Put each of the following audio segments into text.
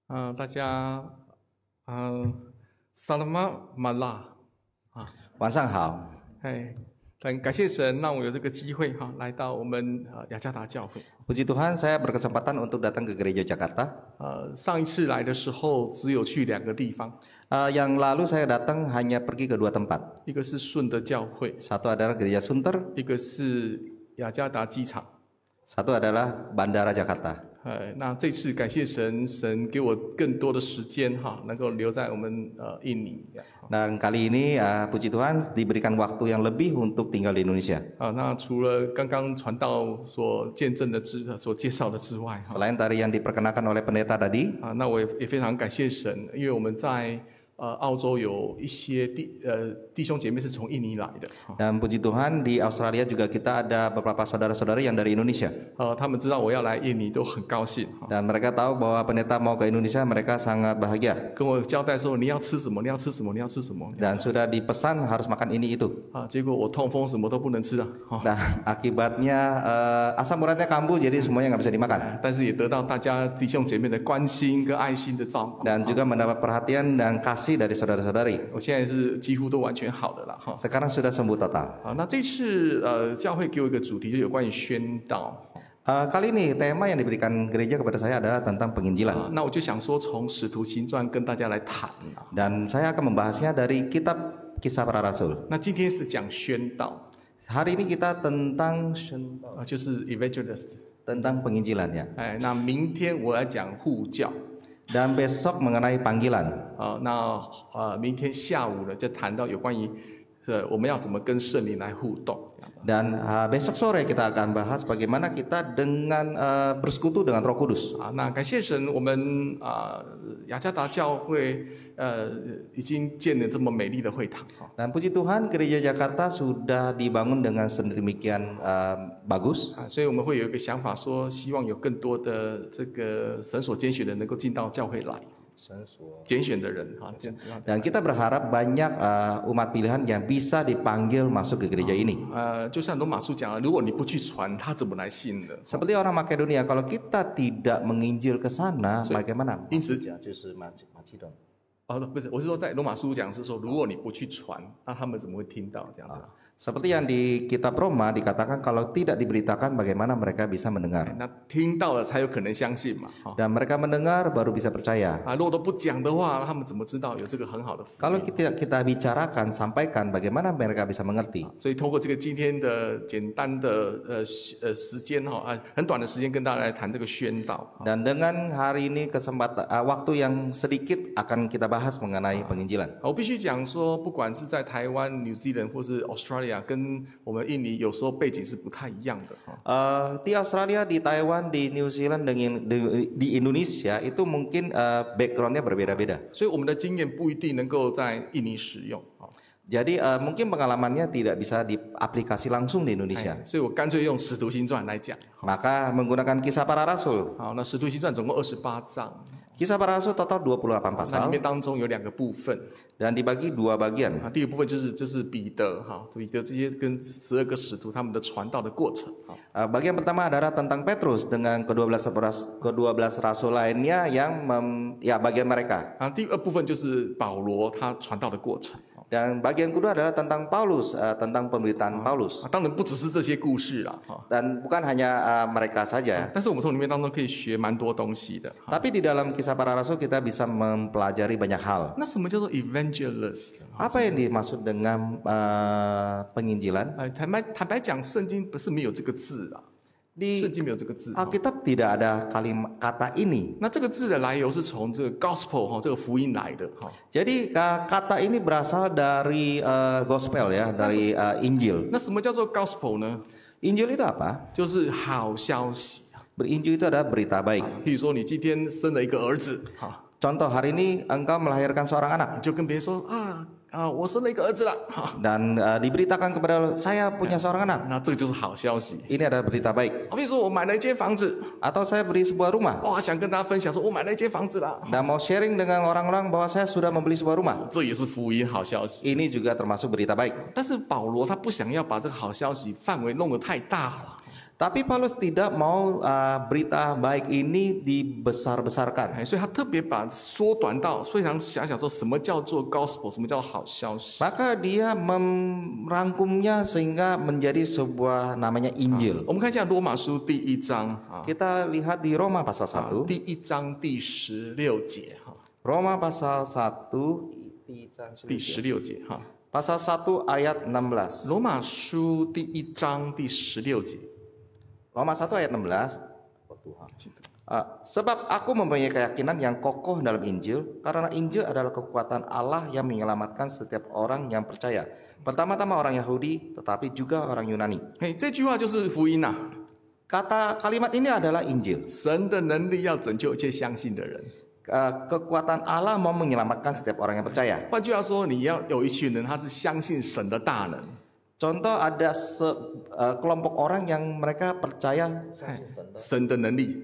大家，萨拉马拉啊，晚上好，很感谢神让我有这个机会来到我们雅加达教会。 puji Tuhan saya berkesempatan untuk datang ke gereja Jakarta. 上一次来的时候只有去2个地方， Yang lalu saya datang hanya pergi ke 2 tempat. 一个是顺德教会， Satu adalah gereja Sunter, 一个是雅加达机场。 satu adalah Bandara Jakarta. 那这次感谢神，神给我更多的时间能够留在我们印尼。 Dan kali ini puji Tuhan diberikan waktu yang lebih untuk tinggal di Indonesia. 那除了刚刚传道所见证的所介绍的之外， Selain dari yang diperkenakan oleh pendeta tadi, 那我也非常感谢神，因为我们在澳洲有一些弟兄姐妹是从印尼来的。 dan puji Tuhan di Australia juga kita ada beberapa saudara-saudara yang dari Indonesia. 他们知道我要来印尼都很高兴， Dan mereka tahu bahwa pendeta mau ke Indonesia, mereka sangat bahagia. 跟我交代说你要吃什么，你要吃什么，你要吃什么。 Dan sudah dipesan harus makan ini itu. 结果我痛风什么都不能吃啊。 Nah, akibatnya asam uratnya kambuh, jadi semuanya nggak bisa dimakan. 但是也得到大家弟兄姐妹的关心跟爱心的照顾。 Dan juga mendapat perhatian dan kasih dari saudara-saudari. 我现在是几乎都完全好的了哈。 Sekarang sudah sembuh total. 那这次教会给我一个主题，就有关于宣道。 Kali ini tema yang diberikan gereja kepada saya adalah tentang penginjilan. 那我就想说，从使徒行传跟大家来谈。 Dan saya akan membahasnya dari kitab Kisah Para Rasul. 那今天是讲宣道， Hari ini kita tentang 就是 evangelist。 tentang penginjilannya. 那明天我要讲护教。 Dan besok mengenai panggilan. 那明天下午呢，就谈到有关于我们要怎么跟圣灵来互动。 Dan besok sore kita akan bahas bagaimana kita dengan bersekutu dengan Roh Kudus. 那感谢神，我们雅加达教会已经建了这么美丽的会堂。 Dan puji Tuhan gereja Jakarta sudah dibangun dengan sedemikian bagus. 所以我们会有一个想法说，希望有更多的这个神所拣选的人能够进到教会来。 拣选的人 Dan kita berharap banyak umat pilihan yang bisa dipanggil masuk ke gereja ini. 就像罗马书讲，如果你不去传，他怎么来信呢？ Seperti orang Makedonia, kalau kita tidak menginjil ke sana, bagaimana? 因此， 就是马其顿。不是，我是说在罗马书讲是说，如果你不去传，那他们怎么会听到这样子？ Seperti yang di kitab Roma dikatakan kalau tidak diberitakan bagaimana mereka bisa mendengar. 那听到了才有可能相信嘛。 Dan mereka mendengar baru bisa percaya. 如果都不讲的话，他们怎么知道有这个很好的福音？ Kalau kita bicarakan, sampaikan bagaimana mereka bisa mengerti. 所以通过这个今天的简单的时间很短的时间跟大家来谈这个宣道。 Dan dengan hari ini kesempatan waktu yang sedikit akan kita bahas mengenai penginjilan. 我必须讲说，不管是在台湾、New Zealand 或是 Australia， 跟我们印尼有时候背景是不太一样的。 Di Australia, di Taiwan, di New Zealand, di Indonesia itu mungkin backgroundnya berbeda-beda. 所以我们的经验不一定能够在印尼使用。 Jadi mungkin pengalamannya tidak bisa diaplikasi langsung di Indonesia. 所以我干脆用使徒行传来讲。 Maka menggunakan Kisah Para Rasul. 好，那使徒行传总共28章， Kisah Para Rasul total 28那里 pasal 面当中有2个部分。 dan dibagi 2 bagian. 第一个部分就是彼得，彼得这些跟12个使徒他们的传道的过程。 Bagian pertama adalah tentang Petrus dengan ke-12 rasul lainnya yang bagian mereka. 第二部分就是保罗他传道的过程。 Dan bagian kedua adalah tentang Paulus, tentang pemberitaan Paulus. 当然不只是这些故事啦， Dan bukan hanya mereka saja. 但是我们从里面当中可以学蛮多东西的。 Tapi di dalam Kisah Para Rasul kita bisa mempelajari banyak hal. 那什么叫做 evangelist？ Apa yang dimaksud dengan penginjilan? 坦白讲，圣经不是没有这个字啊， Di 圣经没有这个字。 Alkitab tidak ada kata ini. 那这个字的来由是从这个 gospel 这个福音来的。 Jadi kata ini berasal dari gospel ya, dari Injil. 那什么叫做 gospel 呢？ Injil itu apa? 就是好消息。 Berinjil itu adalah berita baik. 譬如说，你今天生了一个儿子， Contoh, hari ini engkau melahirkan seorang anak 你就跟别人说我生了一个儿子了， dan diberitakan kepada saya punya seorang anak. 那这个就是好消息。 Ini adalah berita baik. 譬如说我买了一间房子， Atau saya beli sebuah rumah 哇，想跟大家分享说，我买了一间房子了， dan mau sharing dengan orang-orang bahwa saya sudah membeli sebuah rumah. 这也是福音好消息。 Ini juga termasuk berita baik. 但是保罗他不想要把这个好消息范围弄得太大了， Tapi Paulus tidak mau berita baik ini dibesar-besarkan. 所以他特别把缩短到非常狭小，说什么叫做 gospel， 什么叫好消息。 Maka dia merangkumnya sehingga menjadi sebuah namanya Injil. 我们看一下罗马书第1章 Kita lihat di Roma pasal 1. 第1章第16节 Roma pasal 1第16节 pasal 1 ayat 16. 罗马书第1章第16节。 Roma 1 ayat 16. Sebab aku mempunyai keyakinan yang kokoh dalam Injil, karena Injil adalah kekuatan Allah yang menyelamatkan setiap orang yang percaya. Pertama-tama orang Yahudi, tetapi juga orang Yunani. 这句话就是福音啊！ Kalimat ini adalah Injil. 神的能力要拯救一切相信的人。 Kekuatan Allah mau menyelamatkan setiap orang yang percaya. 换句话说，你要有一群人，他是相信神的大能。 Contoh ada kelompok orang yang mereka percaya 神的能力，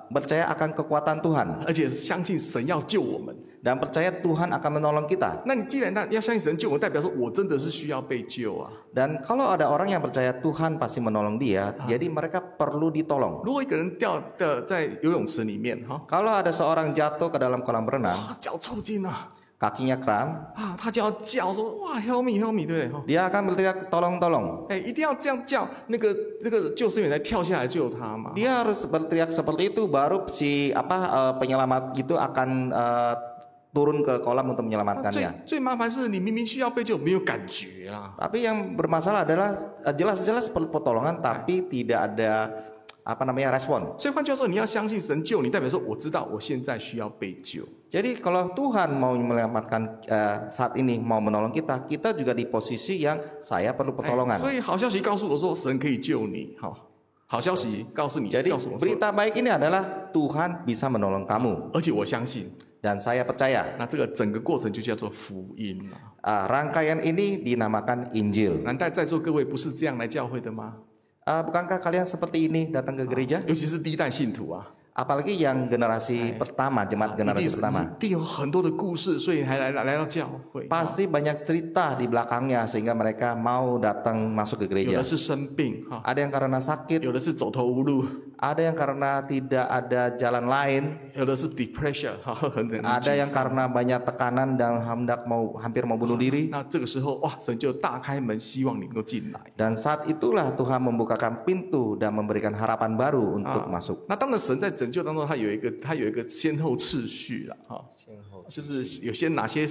percaya akan kekuatan Tuhan 而且相信神要救我们。 dan percaya Tuhan akan menolong kita. 那你既然要相信神救我，代表说我真的是需要被救啊。 Dan kalau ada orang yang percaya Tuhan pasti menolong dia, jadi mereka perlu ditolong. 如果一个人掉在游泳池里面， Kalau ada seorang jatuh ke dalam kolam renang, 脚抽筋啊， kakinya kram, 他就要叫说哇 help me help me， 对不对？ dia akan berteriak tolong tolong. 一定要这样叫，那个救生员才跳下来救他嘛。 Dia harus berteriak seperti itu, baru si penyelamat itu akan turun ke kolam untuk menyelamatkannya. 最麻烦是你明明需要被救，没有感觉啊。 Tapi yang bermasalah adalah jelas-jelas perlu pertolongan, tapi tidak ada respon. 所以换句话说，你要相信神救你，代表说我知道我现在需要被救。 Jadi kalau Tuhan mau menyelamatkan saat ini, mau menolong kita, kita juga di posisi yang saya perlu pertolongan. 所以好消息告诉我说神可以救你，好消息告诉你， Jadi 告诉我说， berita baik ini adalah Tuhan bisa menolong kamu 而且我相信， dan saya percaya. 那这个整个过程就叫做福音了。 Rangkaian ini dinamakan Injil. 难道在座各位不是这样来教会的吗？ Bukankah kalian seperti ini datang ke gereja? 尤其是第一代信徒啊， Apalagi yang generasi pertama, jemaat 一 generasi 定 pertama. 一定有很多的故事，所以才来到教会。 Pasti banyak cerita di belakangnya sehingga mereka mau datang masuk ke 有 gereja. 的是生病 Ada yang karena sakit, 有的是走投无路， ada yang karena tidak ada jalan lain, 有的是 depression 很 ada yang karena banyak tekanan dan hampir mau bunuh diri. 那这个时候哇，神就大开门，希望你能够进来。 Dan saat itulah Tuhan membukakan pintu dan memberikan harapan baru untuk masuk. 那当然，神在拯救当中，他有一个先后次序了就是有些哪些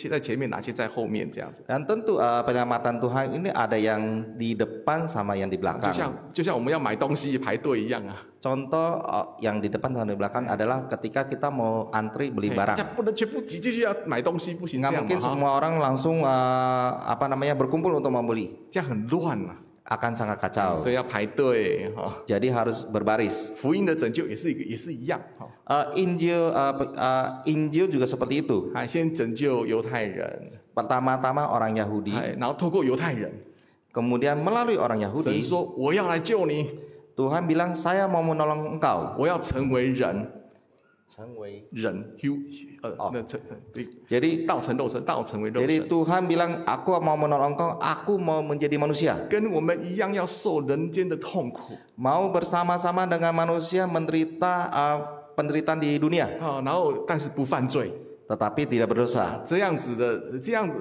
在前面，哪些在后面这样子。 Dan tentu penyelamatan Tuhan ini ada yang di depan sama yang di belakang. 就像我们要买东西排队一样啊。 Contoh yang di depan sama di belakang adalah ketika kita mau antri beli 大 barang. 家不能全部挤进去要买东西，不行这 Nggak 样 mungkin 嘛哈， semua orang langsung berkumpul untuk membeli. 这样很乱啊。 Akan sangat kacau. 所以要排队哈。 Jadi harus berbaris. 福音的拯救也是一样哈。 Injil juga seperti itu. 先拯救犹太人， Pertama-tama orang Yahudi, 然后透过犹太人， kemudian melalui orang 神 Yahudi, 说我要来救你， Tuhan bilang saya mau menolong engkau. 我要成为人， 人 Jadi 道成肉身，道成为肉 Jadi 身， Tuhan bilang aku mau menolong engkau, aku mau menjadi manusia. 跟我们一样要受人间的痛苦 Mau bersama-sama dengan manusia menderita penderitaan di dunia, 然后但是不犯罪， tetapi tidak berdosa. 这样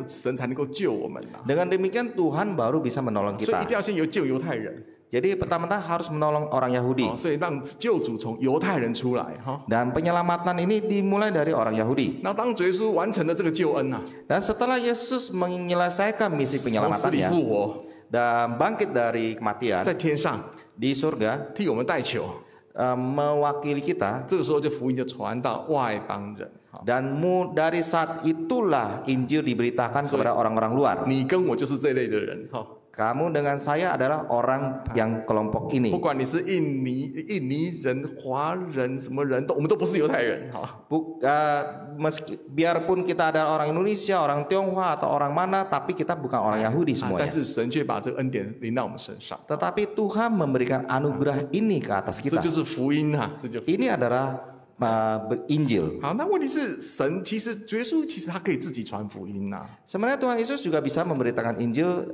神才能够救我们呐。 Dengan demikian Tuhan baru bisa menolong 所以一 kita. 定要先救犹太人， Jadi pertama-tama harus menolong orang Yahudi. 所以让救主从犹太人出来哈。 Dan penyelamatan ini dimulai dari orang Yahudi. 那当主耶稣完成了这个救恩呐， Dan setelah Yesus menyelesaikan misi 从死里 penyelamatannya 复活， dan bangkit dari kematian 在天上 di surga, 替我们代求， mewakili kita, 这个时候就福音就传到外邦人。 dan dari saat itulah Injil diberitakan kepada orang-orang luar. 你跟我就是这类的人哈。 Kamu dengan saya adalah orang yang kelompok 不 ini. 管你是印尼人、华人什么人都，我们都不是犹太人哈。 Biarpun kita ada orang Indonesia, orang Tionghoa atau orang mana, tapi kita bukan orang Yahudi 但 semuanya. 是神却把这个恩典临到我们身上， Tetapi Tuhan memberikan anugerah ini ke atas 这 kita. 就是福音啊，这就。 Ini adalah Injil. 好，那问题是神其实耶稣其实他可以自己传福音呐、 Sebenarnya Tuhan Yesus juga bisa memberitakan Injil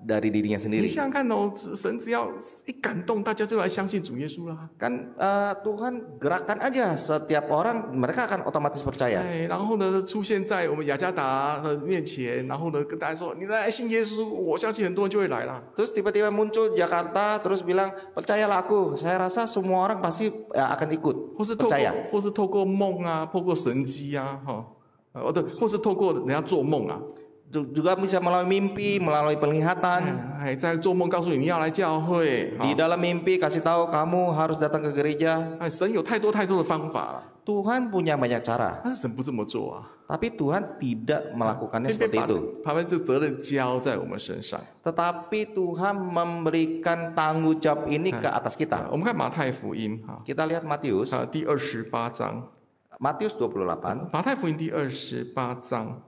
dari dirinya 你 sendiri. 想想看哦，神只要一感动，大家就来相信主耶稣啦。 Kan Tuhan gerakkan aja setiap orang, mereka akan otomatis percaya. 哎，然后呢，出现在我们雅加达的面前，然后呢，跟大家说，你来信耶稣，我相信很多人就会来啦。 Terus tiba-tiba muncul Jakarta, terus bilang percayalah aku. Saya rasa semua orang pasti akan ikut 或是透过 percaya. 或是透过梦啊，透过神迹啊，哈，对，或是透过人家做梦啊， Juga bisa melalui mimpi, melalui penglihatan. 哎，在做梦告诉你你要来教会， Di dalam mimpi kasih tahu kamu harus datang ke gereja. 哎，神有太多太多的方法了， Tuhan punya banyak cara, 但是神不这么做啊， tapi Tuhan tidak melakukannya 偏 seperti 偏 itu. 把这责任交在我们身上。 Tetapi Tuhan memberikan tanggung jawab ini ke atas kita. 我们看马太福音哈， Kita lihat Matius, 第28章， Matius 28, 马太福音第28章。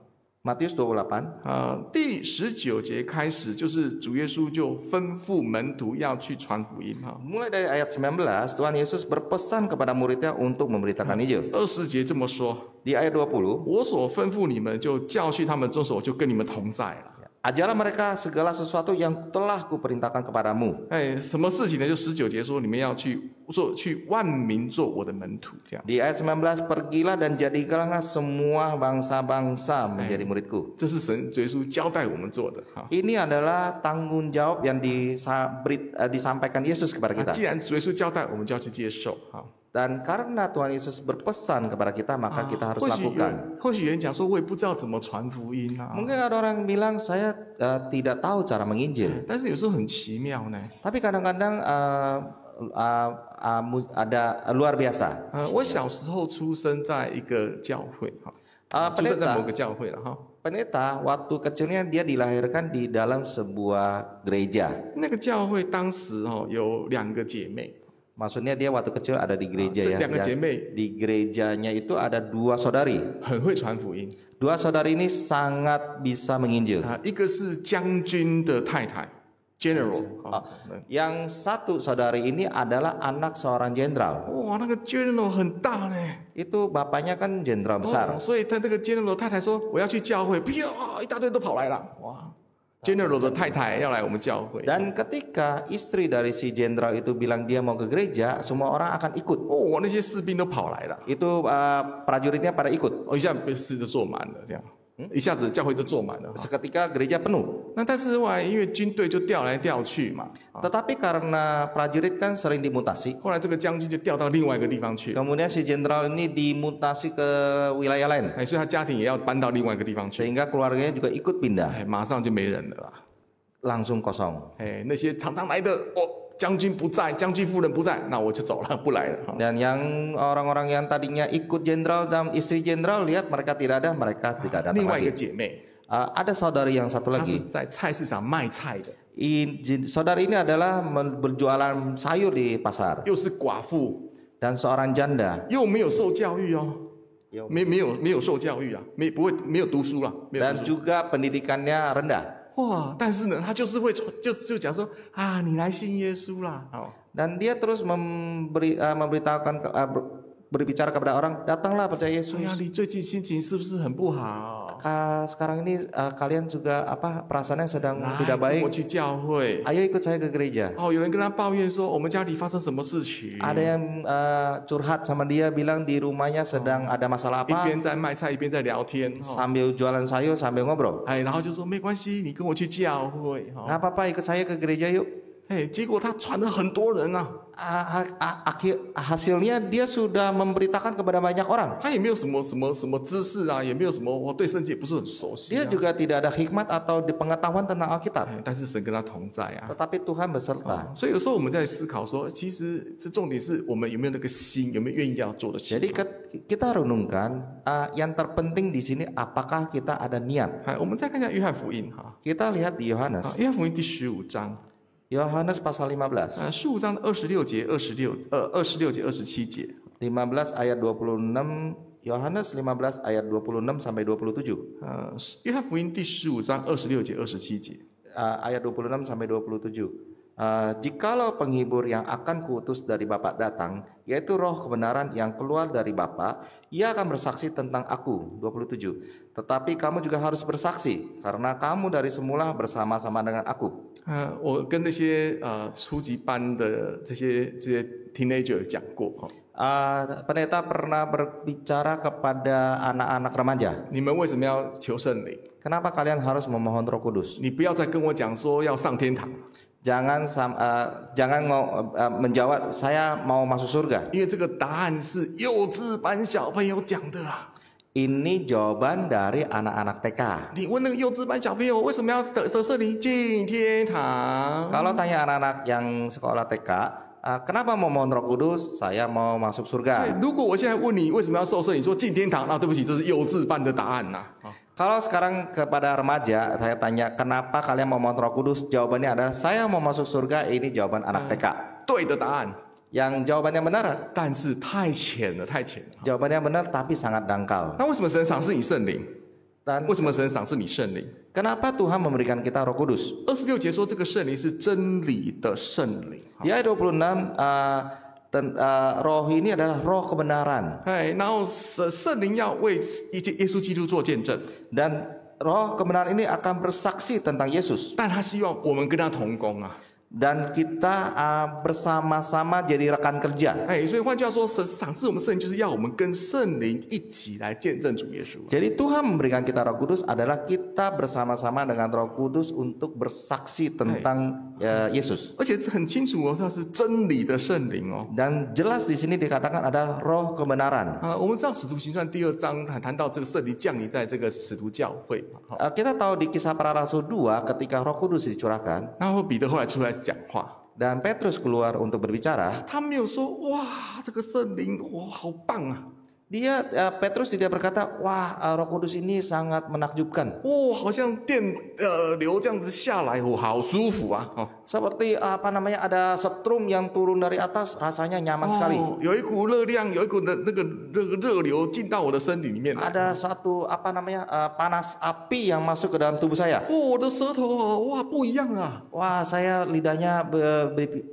Matius 28. 第19节开始，就是主耶稣就吩咐门徒要去传福音哈。 Mulai dari ayat 19, Tuhan Yesus berpesan kepada muridnya untuk memberitakan Injil. 20节这么说， Di ayat 20, 我所吩咐你们，就教训他们遵守，我就跟你们同在了。 ajarlah mereka segala sesuatu yang telah kuperintahkan kepadamu. 哎，什么事情呢？就19节说，你们要去万民做我的门徒，这样。 Di ayat 19, pergilah dan jadikanlah semua bangsa-bangsa menjadi muridku. 这是神主耶稣交代我们做的哈。 Ini adalah tanggung jawab yang disampaikan Yesus kepada kita. 既然主耶稣交代，我们就要去接受哈。 Dan karena Tuhan Yesus berpesan kepada kita, maka kita harus 或许 lakukan. 或许有人讲说，我也不知道怎么传福音啊。 Mungkin ada orang bilang saya tidak tahu cara menginjil. 但是有时候很奇妙呢。 Tapi kadang-kadang ada luar biasa. 我小时候出生在一个教会哈，出生在某个教会了哈。 Pendeta waktu kecilnya dia dilahirkan di dalam sebuah gereja. 那个教会当时有2个姐妹， Maksudnya dia waktu kecil ada di gereja 这 ya. 2个姐妹 Di gerejanya itu ada 2 saudari. 很会传福音 2 saudari ini sangat bisa menginjil. 啊，一个是将军的太太 ，General 啊， Yang satu saudari ini adalah anak seorang jenderal. 哇，那个 General 很大呢， Itu bapaknya kan jenderal besar. 所以他这个 General 太太说我要去教会，啪，一大堆都跑来了，哇 ，General 的太太要来我们教会， Dan ketika istri dari si jenderal itu bilang dia mau ke gereja, semua orang akan ikut. 哦，那些士兵都跑来了， Itu prajuritnya pada ikut. 哦，一下被士就坐满了，这样，一下子教会都坐满了。 Seketika gereja penuh. 那但是后来因为军队就调来调去嘛， Tetapi karena prajurit kan sering dimutasi, 后来这个将军就调到另外一个地方去， kemudian si jenderal ini dimutasi ke wilayah lain, 哎，所以他家庭也要搬到另外一个地方去， sehingga keluarganya juga ikut pindah. 哎，马上就没人了啦。 Langsung kosong. 哎，那些常常来的，哦，将军不在，将军夫人不在，那我就走了，不来了。哈 Dan yang orang-orang yang tadinya ikut jenderal dan istri jenderal lihat mereka tidak ada, mereka tidak datang 另外一个 lagi. 姐妹， Ada saudari yang satu 她是 lagi. 在菜市场卖菜的， Saudari ini adalah berjualan sayur di pasar 又是寡妇， dan seorang janda. 又没有受教育哦，没有受教育啊，没有读书啦，没有 Dan 读书。 juga pendidikannya rendah. 哇，但是呢，他就是会传就讲说啊，你来信耶稣啦，哦， Dan dia terus memberitahukan berbicara kepada orang, datanglah percaya 哎 Yesus. 呀，你最近心情是不是很不好？ Sekarang ini kalian juga perasaannya sedang 来， tidak 跟 baik. 我去教会。 Ayo ikut saya ke gereja. 哦，有人跟他抱怨说，我们家里发生什么事情？ Ada yang curhat sama dia bilang di rumahnya sedang ada masalah 一 apa, 边在卖菜一边在聊天，哦 sambil jualan sayur sambil ngobrol. 哎，然后就说没关系，你跟我去教会，哈， Nggak apa-apa ikut saya ke gereja yuk. 哎，结果他传了很多人啊， Hasilnya dia sudah memberitakan kepada banyak orang. 他也没有什么知识啊，也没有什么，我对圣经也不是很熟悉、 Dia 啊， juga tidak ada hikmat atau pengetahuan tentang Alkitab. 哎，但是神跟他同在啊。 Tetapi Tuhan beserta. 所以有时候我们在思考说，其实这重点是我们有没有那个心，有没有愿意要做的事。 Jadi kita renungkan yang terpenting di sini apakah kita ada niat. 哎，我们再看一下约翰福音哈， Kita lihat di 啊 Yohanes. 约翰福音第15章， Yohanes pasal 15. 15章26节、26节、27节。 15 ayat 26. Yohanes 15 ayat 26 sampai 27. 约翰福音第15章26节、27节。 Ayat 26 sampai 27. Jikalau penghibur yang akan kuutus dari Bapa datang, yaitu roh kebenaran yang keluar dari Bapa, ia akan bersaksi tentang aku. 27. Tetapi kamu juga harus bersaksi, karena kamu dari semula bersama-sama dengan aku. 我跟那些初级班的这些 teenager 讲过， Pendeta pernah berbicara kepada anak-anak remaja. 你们为什么要求圣灵？ Kenapa kalian harus memohon Roh Kudus? 你不要再跟我讲说要上天堂， Jangan mau menjawab saya mau masuk surga. 因为这个答案是幼稚班小朋友讲的啦。 Ini jawaban dari anak-anak TK. 你问那个幼稚班小朋友为什么要得圣灵进天堂？ Kalau tanya anak-anak yang sekolah TK, kenapa mau mohon Roh Kudus? Saya mau masuk 所以 surga. 如果我现在问你为什么要受圣灵，说进天堂，那对不起，这是幼稚班的答案呐。 Kalau sekarang kepada remaja, saya tanya kenapa kalian mau mohon Roh Kudus? Jawabannya adalah saya mau masuk surga. Ini jawaban anak TK. 对的答案， Yang jawabannya benar, 但是太浅了，太浅了。 jawabannya benar tapi sangat dangkal. 那为什么神赏赐你圣灵？ Dan 为什么神赏赐你圣灵？ kenapa Tuhan memberikan kita Roh Kudus? 26节说这个圣灵是真理的圣灵。 Di ayat 26, roh ini adalah roh kebenaran. 哎，然后圣灵要为耶稣基督做见证， Dan roh kebenaran ini akan bersaksi tentang Yesus. 但他希望我们跟他同工啊。 Dan kita bersama-sama jadi rekan kerja. 哎，所以换句话说，神赏赐我们圣灵，就是要我们跟圣灵一起来见证主耶稣。 Jadi Tuhan memberikan kita Roh Kudus adalah kita bersama-sama dengan Roh Kudus untuk bersaksi tentang Yesus. 而且很清楚哦，它是真理的圣灵哦。 Dan jelas di sini dikatakan adalah roh kebenaran. 我们知道使徒行传第2章谈到这个圣灵降临在这个使徒教会嘛，好， Kita tahu di Kisah Para Rasul 2 ketika Roh Kudus dicurahkan 然后彼得后来出来讲话， dan Petrus keluar untuk berbicara, 他没有说哇，这个圣灵哇好棒啊， Petrus tidak berkata, wah Roh Kudus ini sangat menakjubkan. 哦，好像电流这样子下来，我好舒服啊，哦， Seperti ada setrum yang turun dari atas, rasanya nyaman sekali. 哦，有一股热量，有一股的那个热流进到我的身体里面来。 Ada satu panas api yang masuk ke dalam tubuh saya. 哦，我的舌头哦，哇，不一样啊！ Wah, saya lidahnya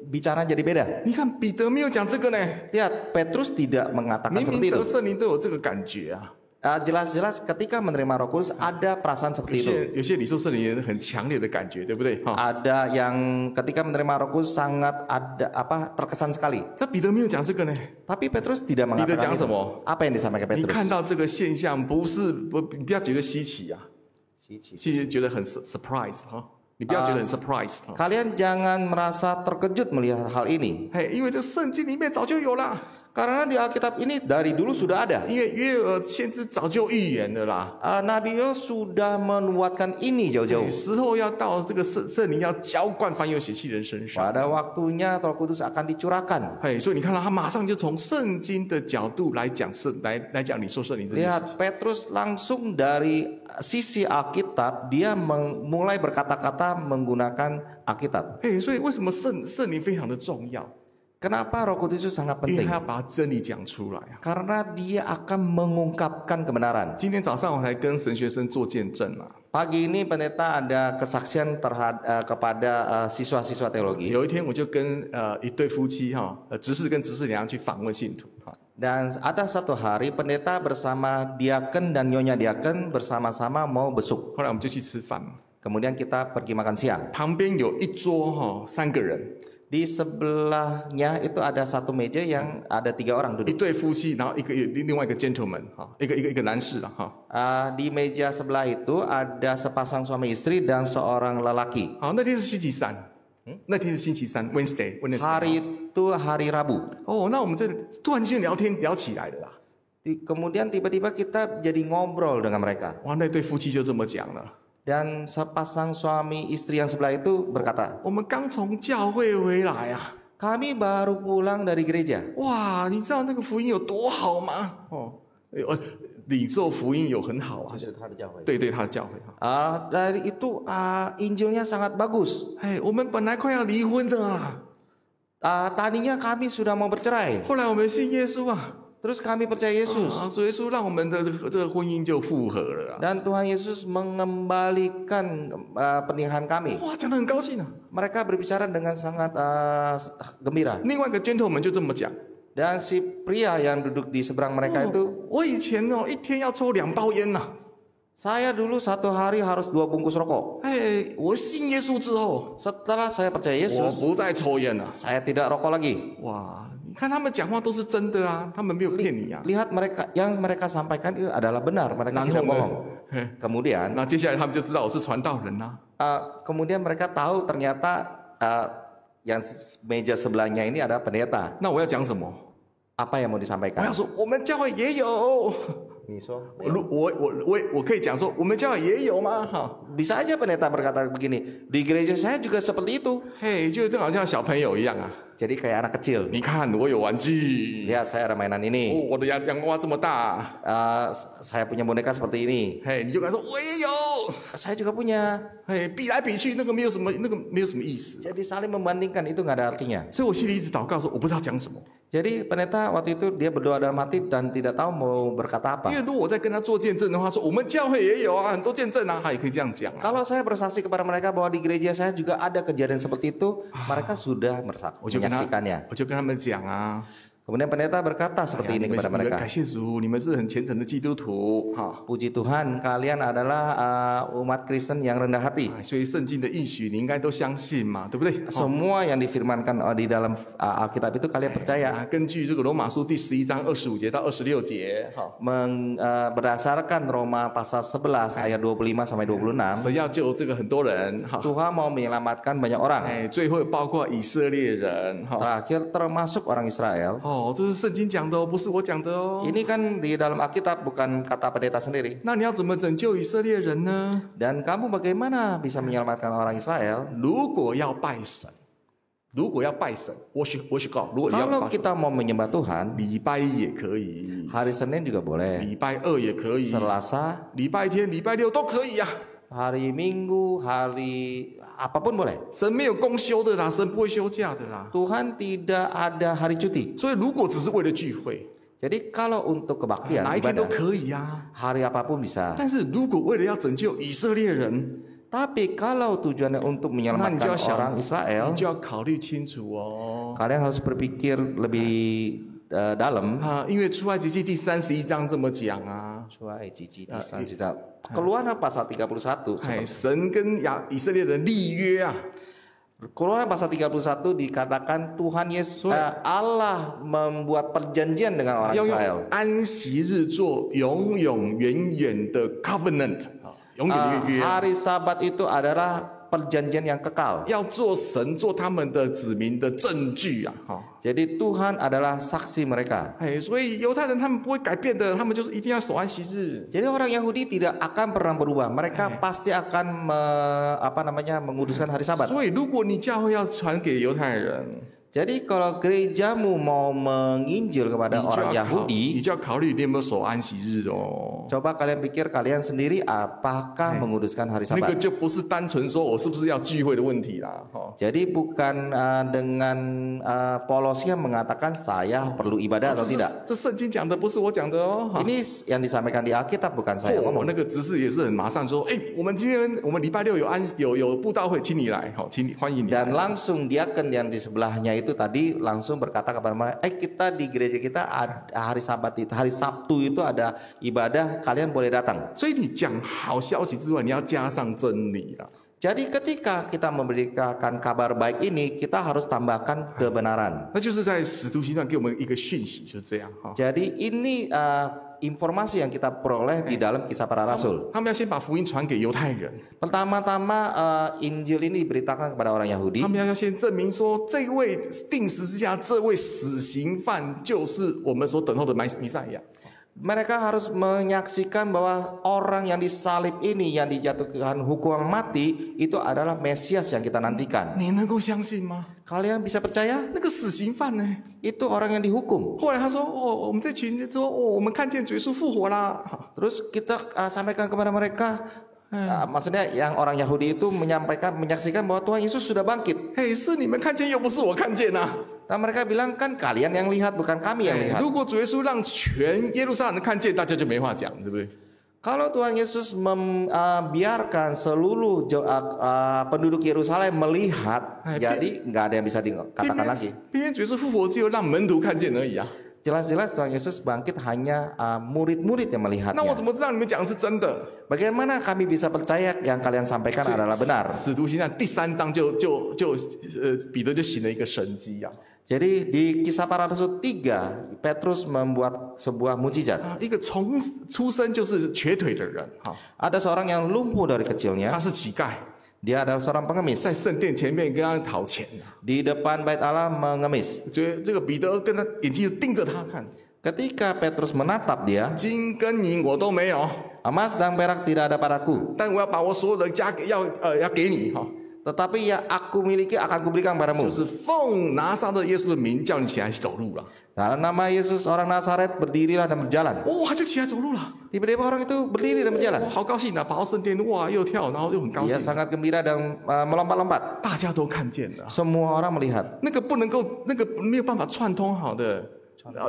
bicara jadi beda. 你看彼得没有讲这个呢， Lihat, Petrus tidak mengatakan 明 seperti 明 itu. 得圣灵都有这个感觉啊。 Jelas-jelas ketika menerima Roh Kudus ada perasaan 有 seperti itu. 些领受圣灵很强烈的感觉，对不对？哈， Ada yang ketika menerima Roh Kudus sangat terkesan sekali. 那彼得没有讲这个呢。 Tapi Petrus tidak 彼得 mengatakan 讲什 itu. 么？ Apa yang disampaikan 你 Petrus? 看到这个现象，你不要觉得稀奇啊，觉得很 surprise 哈，你不要觉得很 surprise 哈。 Kalian jangan merasa terkejut melihat hal ini. 嘿，因为这圣经里面早就有啦， Karena di Alkitab ini dari dulu sudah ada. 因为约珥先知早就预言的啦。 Nabi Yoel sudah menuatkan ini jauh-jauh. 时候要到，这个圣灵要浇灌凡有血气人身上。 Pada waktunya Roh Kudus akan dicurahkan. 嘿，所以你看到他马上就从圣经的角度来讲来讲领受圣灵这件事。 Lihat, Petrus langsung dari sisi Alkitab, dia mulai berkata-kata menggunakan Alkitab. 嘿，所以为什么圣灵非常的重要？ Kenapa Roh Kudus itu sangat 因为 penting? 他要把真理讲出来啊。 Karena dia akan mengungkapkan kebenaran. 今天早上我才跟神学生做见证啊。 Pagi ini pendeta ada kesaksian kepada siswa-siswa teologi. 有一天我就跟一对夫妻哈，执事跟执事娘去访问信徒哈。 Dan ada satu hari pendeta bersama diaken dan nyonya diaken bersama-sama mau besuk. 后来我们就去吃饭， Kemudian kita pergi makan siang. 旁边有一桌哈3个人， Di sebelahnya itu ada satu meja yang ada 3 orang 一 duduk. 对夫妻，然后另外一个 gentleman 哈，一个男士啊哈。 Di meja sebelah itu ada sepasang suami istri dan seorang lelaki. 好，那天是星期三，那天是星期三 Wednesday。 Hari itu hari Rabu. 哦，那我们这突然间聊天聊起来了啦。 Kemudian tiba-tiba kita jadi ngobrol dengan mereka. 哇，那对夫妻就这么讲了。 Dan sepasang suami istri yang sebelah itu berkata, 我们刚从教会回来啊， kami baru pulang dari gereja. 哇，你知道那个福音有多好吗？哦，领受福音有很好啊，对他的教会哈。 Dari itu Injilnya sangat bagus. 哎，我们本来快要离婚的啊， Tadinya kami sudah mau bercerai. 后来我们信耶稣啊， Terus kami percaya Yesus. 主耶稣让我们的这个婚姻就复合了。 Dan Tuhan Yesus mengembalikan pernikahan kami. 哇，讲得很高兴啊。 Mereka berbicara dengan sangat gembira. 另外一个 gentleman 就这么讲， Dan si pria yang duduk di seberang mereka itu, 我以前一天要抽2包烟呐。 saya dulu satu hari harus 2 bungkus rokok. 哎，我信耶稣之后， Setelah saya percaya 我 Yesus, 不再抽烟了。 saya tidak rokok lagi. 哇，你看他们讲话都是真的啊，他们没有骗你啊。 Lihat yang mereka sampaikan itu adalah benar, mereka 然 tidak 后 bohong. 呢， Kemudian, 那接下来他们就知道我是传道人啦。 kemudian mereka tahu ternyata yang meja sebelahnya ini ada pendeta. 那我要讲什么？ Apa yang mau 我 disampaikan? 要说我们教会也有。 我可以讲说我们教会也有吗？哈， Bisa aja pendeta berkata begini, di gereja saya juga seperti itu. 嘿，就好像小朋友一样啊。 Jadi kayak anak kecil. 你看我有玩具， Lihat saya ada mainan ini. 我的洋娃娃这么大， Saya punya boneka seperti ini. 嘿，你就跟他说我也有。 Saya juga punya. 嘿，比来比去那个没有什么意思。 Jadi saling membandingkan itu nggak ada artinya. 所以我心里一直祷告说我不知道讲什么， Jadi pendeta waktu itu dia berdoa dalam hati dan tidak tahu mau berkata 因为 apa. 如果我在跟他做见证的话，说我们教会也有啊，很多见证啊，他也可以这样讲啊。 Kalau saya bersaksi kepada mereka bahwa di gereja saya juga ada kejadian seperti itu, mereka sudah 我就跟他 menyaksikannya. 我就跟他们讲啊， Kemudian pendeta berkata 哎 seperti 呀 ini 你们 kepada 你们 mereka. 感谢主，你们是很虔诚的基督徒，哈。 Puji Tuhan, kalian adalah umat Kristen yang rendah hati. 哎所以圣经的应许你应该都相信嘛，对不对？ Semua yang difirmankan di dalam Alkitab itu kalian percaya. 啊，根据这个罗马书第11章25节到26节，好， Berdasarkan Roma pasal 11 ayat 25 sampai 26, 神要救这个很多人，哈， Tuhan mau menyelamatkan banyak orang. 哎，最后包括以色列人，哈， Terakhir termasuk orang Israel. 哦，这是圣经讲的哦，不是我讲的哦。 Ini kan di dalam Alkitab bukan kata pendeta sendiri. 那你要怎么拯救以色列人呢？ Dan kamu bagaimana bisa menyelamatkan orang Israel? 如果要拜神，worship God， 如果要 Kalau 拜， kita mau menyembah Tuhan, 礼拜一也可以， hari Senin juga boleh, 礼拜二也可以， Selasa, 礼拜天、礼拜六都可以呀、 hari Minggu, hari apapun boleh. 神没有公休的啦，神不会休假的啦。 Tuhan tidak ada hari cuti. 所以如果只是为了聚会， Jadi kalau untuk kebaktian 哪一天都 ibadah, 可以呀、 hari apapun bisa. 但是如果为了要拯救以色列人， Tapi kalau tujuannya untuk 那你就要 menyelamatkan 想 orang，Israel, 你就要考虑清楚哦。 kalian harus berpikir lebih dalam. 啊，因为出埃及记第31章这么讲啊， Keluaran pasal 31. 哎，神跟以色列人立约啊， Keluaran pasal 31 dikatakan Tuhan Yesus Allah membuat perjanjian dengan orang 要 Israel. 用安息日做永永远远的 covenant， 永远的约啊， Hari Sabat itu adalah perjanjian yang kekal. 要做神做他们的子民的证据啊，哈。 Jadi Tuhan adalah saksi mereka. 哎，所以犹太人他们不会改变的，他们就是一定要守安息日。 Jadi orang Yahudi tidak akan pernah berubah. Mereka pasti akan menguduskan hari Sabat. 所以如果你教会要传给犹太人， Jadi kalau gerejamu mau menginjil kepada 你就 orang 要考，你 Yahudi, 就要考虑你有没有守安息日哦。 coba kalian pikir kalian sendiri apakah menguduskan hari 那个 Sabat. 就不是单纯说我是不是要聚会的问题啦，哈。 Jadi bukan dengan polos yang mengatakan saya perlu ibadah atau tidak. 这圣经讲的不是我讲的哦。哈 Ini yang disampaikan di Alkitab bukan saya 哦， ngomong. 那个执事也是很马上说，哎，我们今天我们礼拜六有布道会，请你来，好，请你欢迎你来。 Dan langsung diaken yang di sebelahnya itu tadi langsung berkata kepada mereka, kita di gereja kita hari Sabat itu, hari Sabtu itu ada ibadah, kalian boleh datang. 所以你讲好消息之外，你要加上真理啦。 Jadi ketika kita memberikan kabar baik ini, kita harus tambahkan kebenaran. 那就是在使徒行传给我们一个讯息，就是这样哈。 Jadi ini informasi yang kita peroleh di dalam kisah para rasul. 他们要先把福音传给犹太人， Pertama-tama Injil ini diberitakan kepada orang Yahudi. 他们要先证明说，这位钉十字架这位死刑犯就是我们所等候的弥赛亚。 Mereka harus menyaksikan bahwa orang yang disalib ini, yang dijatuhkan hukuman mati, itu adalah Mesias yang kita nantikan. 你能够相信吗？ Kalian bisa percaya? 那个死刑犯呢？ Itu orang yang dihukum. 后来他说：“哦，我们这群人说，哦，我们看见主耶稣复活啦。” Terus kita sampaikan kepada mereka, maksudnya yang orang Yahudi itu menyaksikan bahwa Tuhan Yesus sudah bangkit. 嘿，是你们看见，又不是我看见呐、Dan mereka bilang kan kalian yang lihat bukan kami yang lihat. 如果主耶稣让全耶路撒冷看见，大家就没话讲，对不对？ Kalau Tuhan Yesus membiarkan seluruh penduduk Yerusalem melihat, jadi nggak ada yang bisa dikatakan lagi. 偏偏主耶稣复活只有让门徒看见而已啊。 Jelas-jelas Tuhan Yesus bangkit hanya murid-murid yang 那我 melihatnya. 怎么知道你们讲的是真的？ Bagaimana kami bisa percaya yang kalian sampaikan adalah benar? 使徒行传第3章彼得就行了一个神迹啊， Jadi di Kisah Para Rasul 3, Petrus membuat sebuah mujizat. 一个从出生就是瘸腿的人，哈， Ada seorang yang lumpuh dari 他 kecilnya. 是乞丐， Dia adalah seorang pengemis. 在圣殿前面跟他讨钱， Di depan bait Allah mengemis. 觉得这个彼得跟他眼睛就盯着他看， Ketika Petrus menatap dia, 金跟银我都没有， emas dan perak tidak ada padaku, 但我要把我所有的要给你，哈， tetapi yang aku miliki akan kuberikan padamu. 就是奉拿撒勒耶稣的名叫你起来走路了， Dalam nama Yesus orang Nazaret berdirilah dan berjalan. 哦，他就起来走路了， Tiba-tiba orang itu berdiri dan 哇， berjalan. 好高兴啊，跑到圣殿，哇，又跳，然后又很高 Ia 兴， sangat gembira dan melompat-lompat. 大家都看见了。 Semua orang melihat. 那个不能够，那个没有办法串通好的，